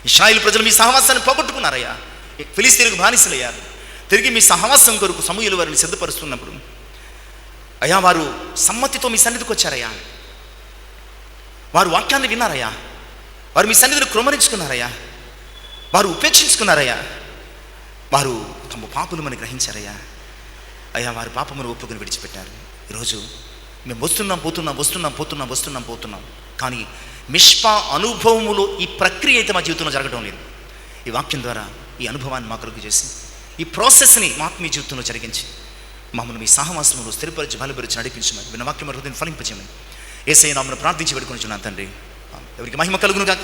ఇశ్రాయేలు ప్రజలు మీ సహవాసాన్ని పోగొట్టుకున్నారయ్యా, ఫిలిష్తీయులకు బానిసలయ్యారు. తిరిగి మీ సహవాసం కొరకు సమూయేలు వారిని సిద్ధపరుస్తున్నప్పుడు అయ్యా వారు సమ్మతితో మీ సన్నిధికి వచ్చారయ్యా. వారు వాక్యాన్ని విన్నారయ్యా, వారు మీ సన్నిధిని కృమరించుకున్నారయ్యా, వారు ఉపేక్షించుకున్నారయ్యా, వారు తమ పాపములను గ్రహించారయ్యా. అయ్యా వారు పాపమును ఒప్పుకొని విడిచిపెట్టారు. ఈరోజు మేము వస్తున్నాం. కానీ మిష్పా అనుభవములో ఈ ప్రక్రియ అయితే మా జీవితంలో జరగడం లేదు. ఈ వాక్యం ద్వారా ఈ అనుభవాన్ని మా కొరకు చేసి ఈ ప్రాసెస్ని మా ఆత్మీయ జీవితంలో జరిగించి మమ్మల్ని మీ సహవాసములో స్థిరపరిచి బలపరిచి నడిపించమని, విన్న వాక్యం హృదయం ఫలింపజేయమని యేసయ్య నామమున ప్రార్థించి పెట్టుకొని చున్నాను తండ్రి. ఎవరికి మహిమ కలుగును గాక.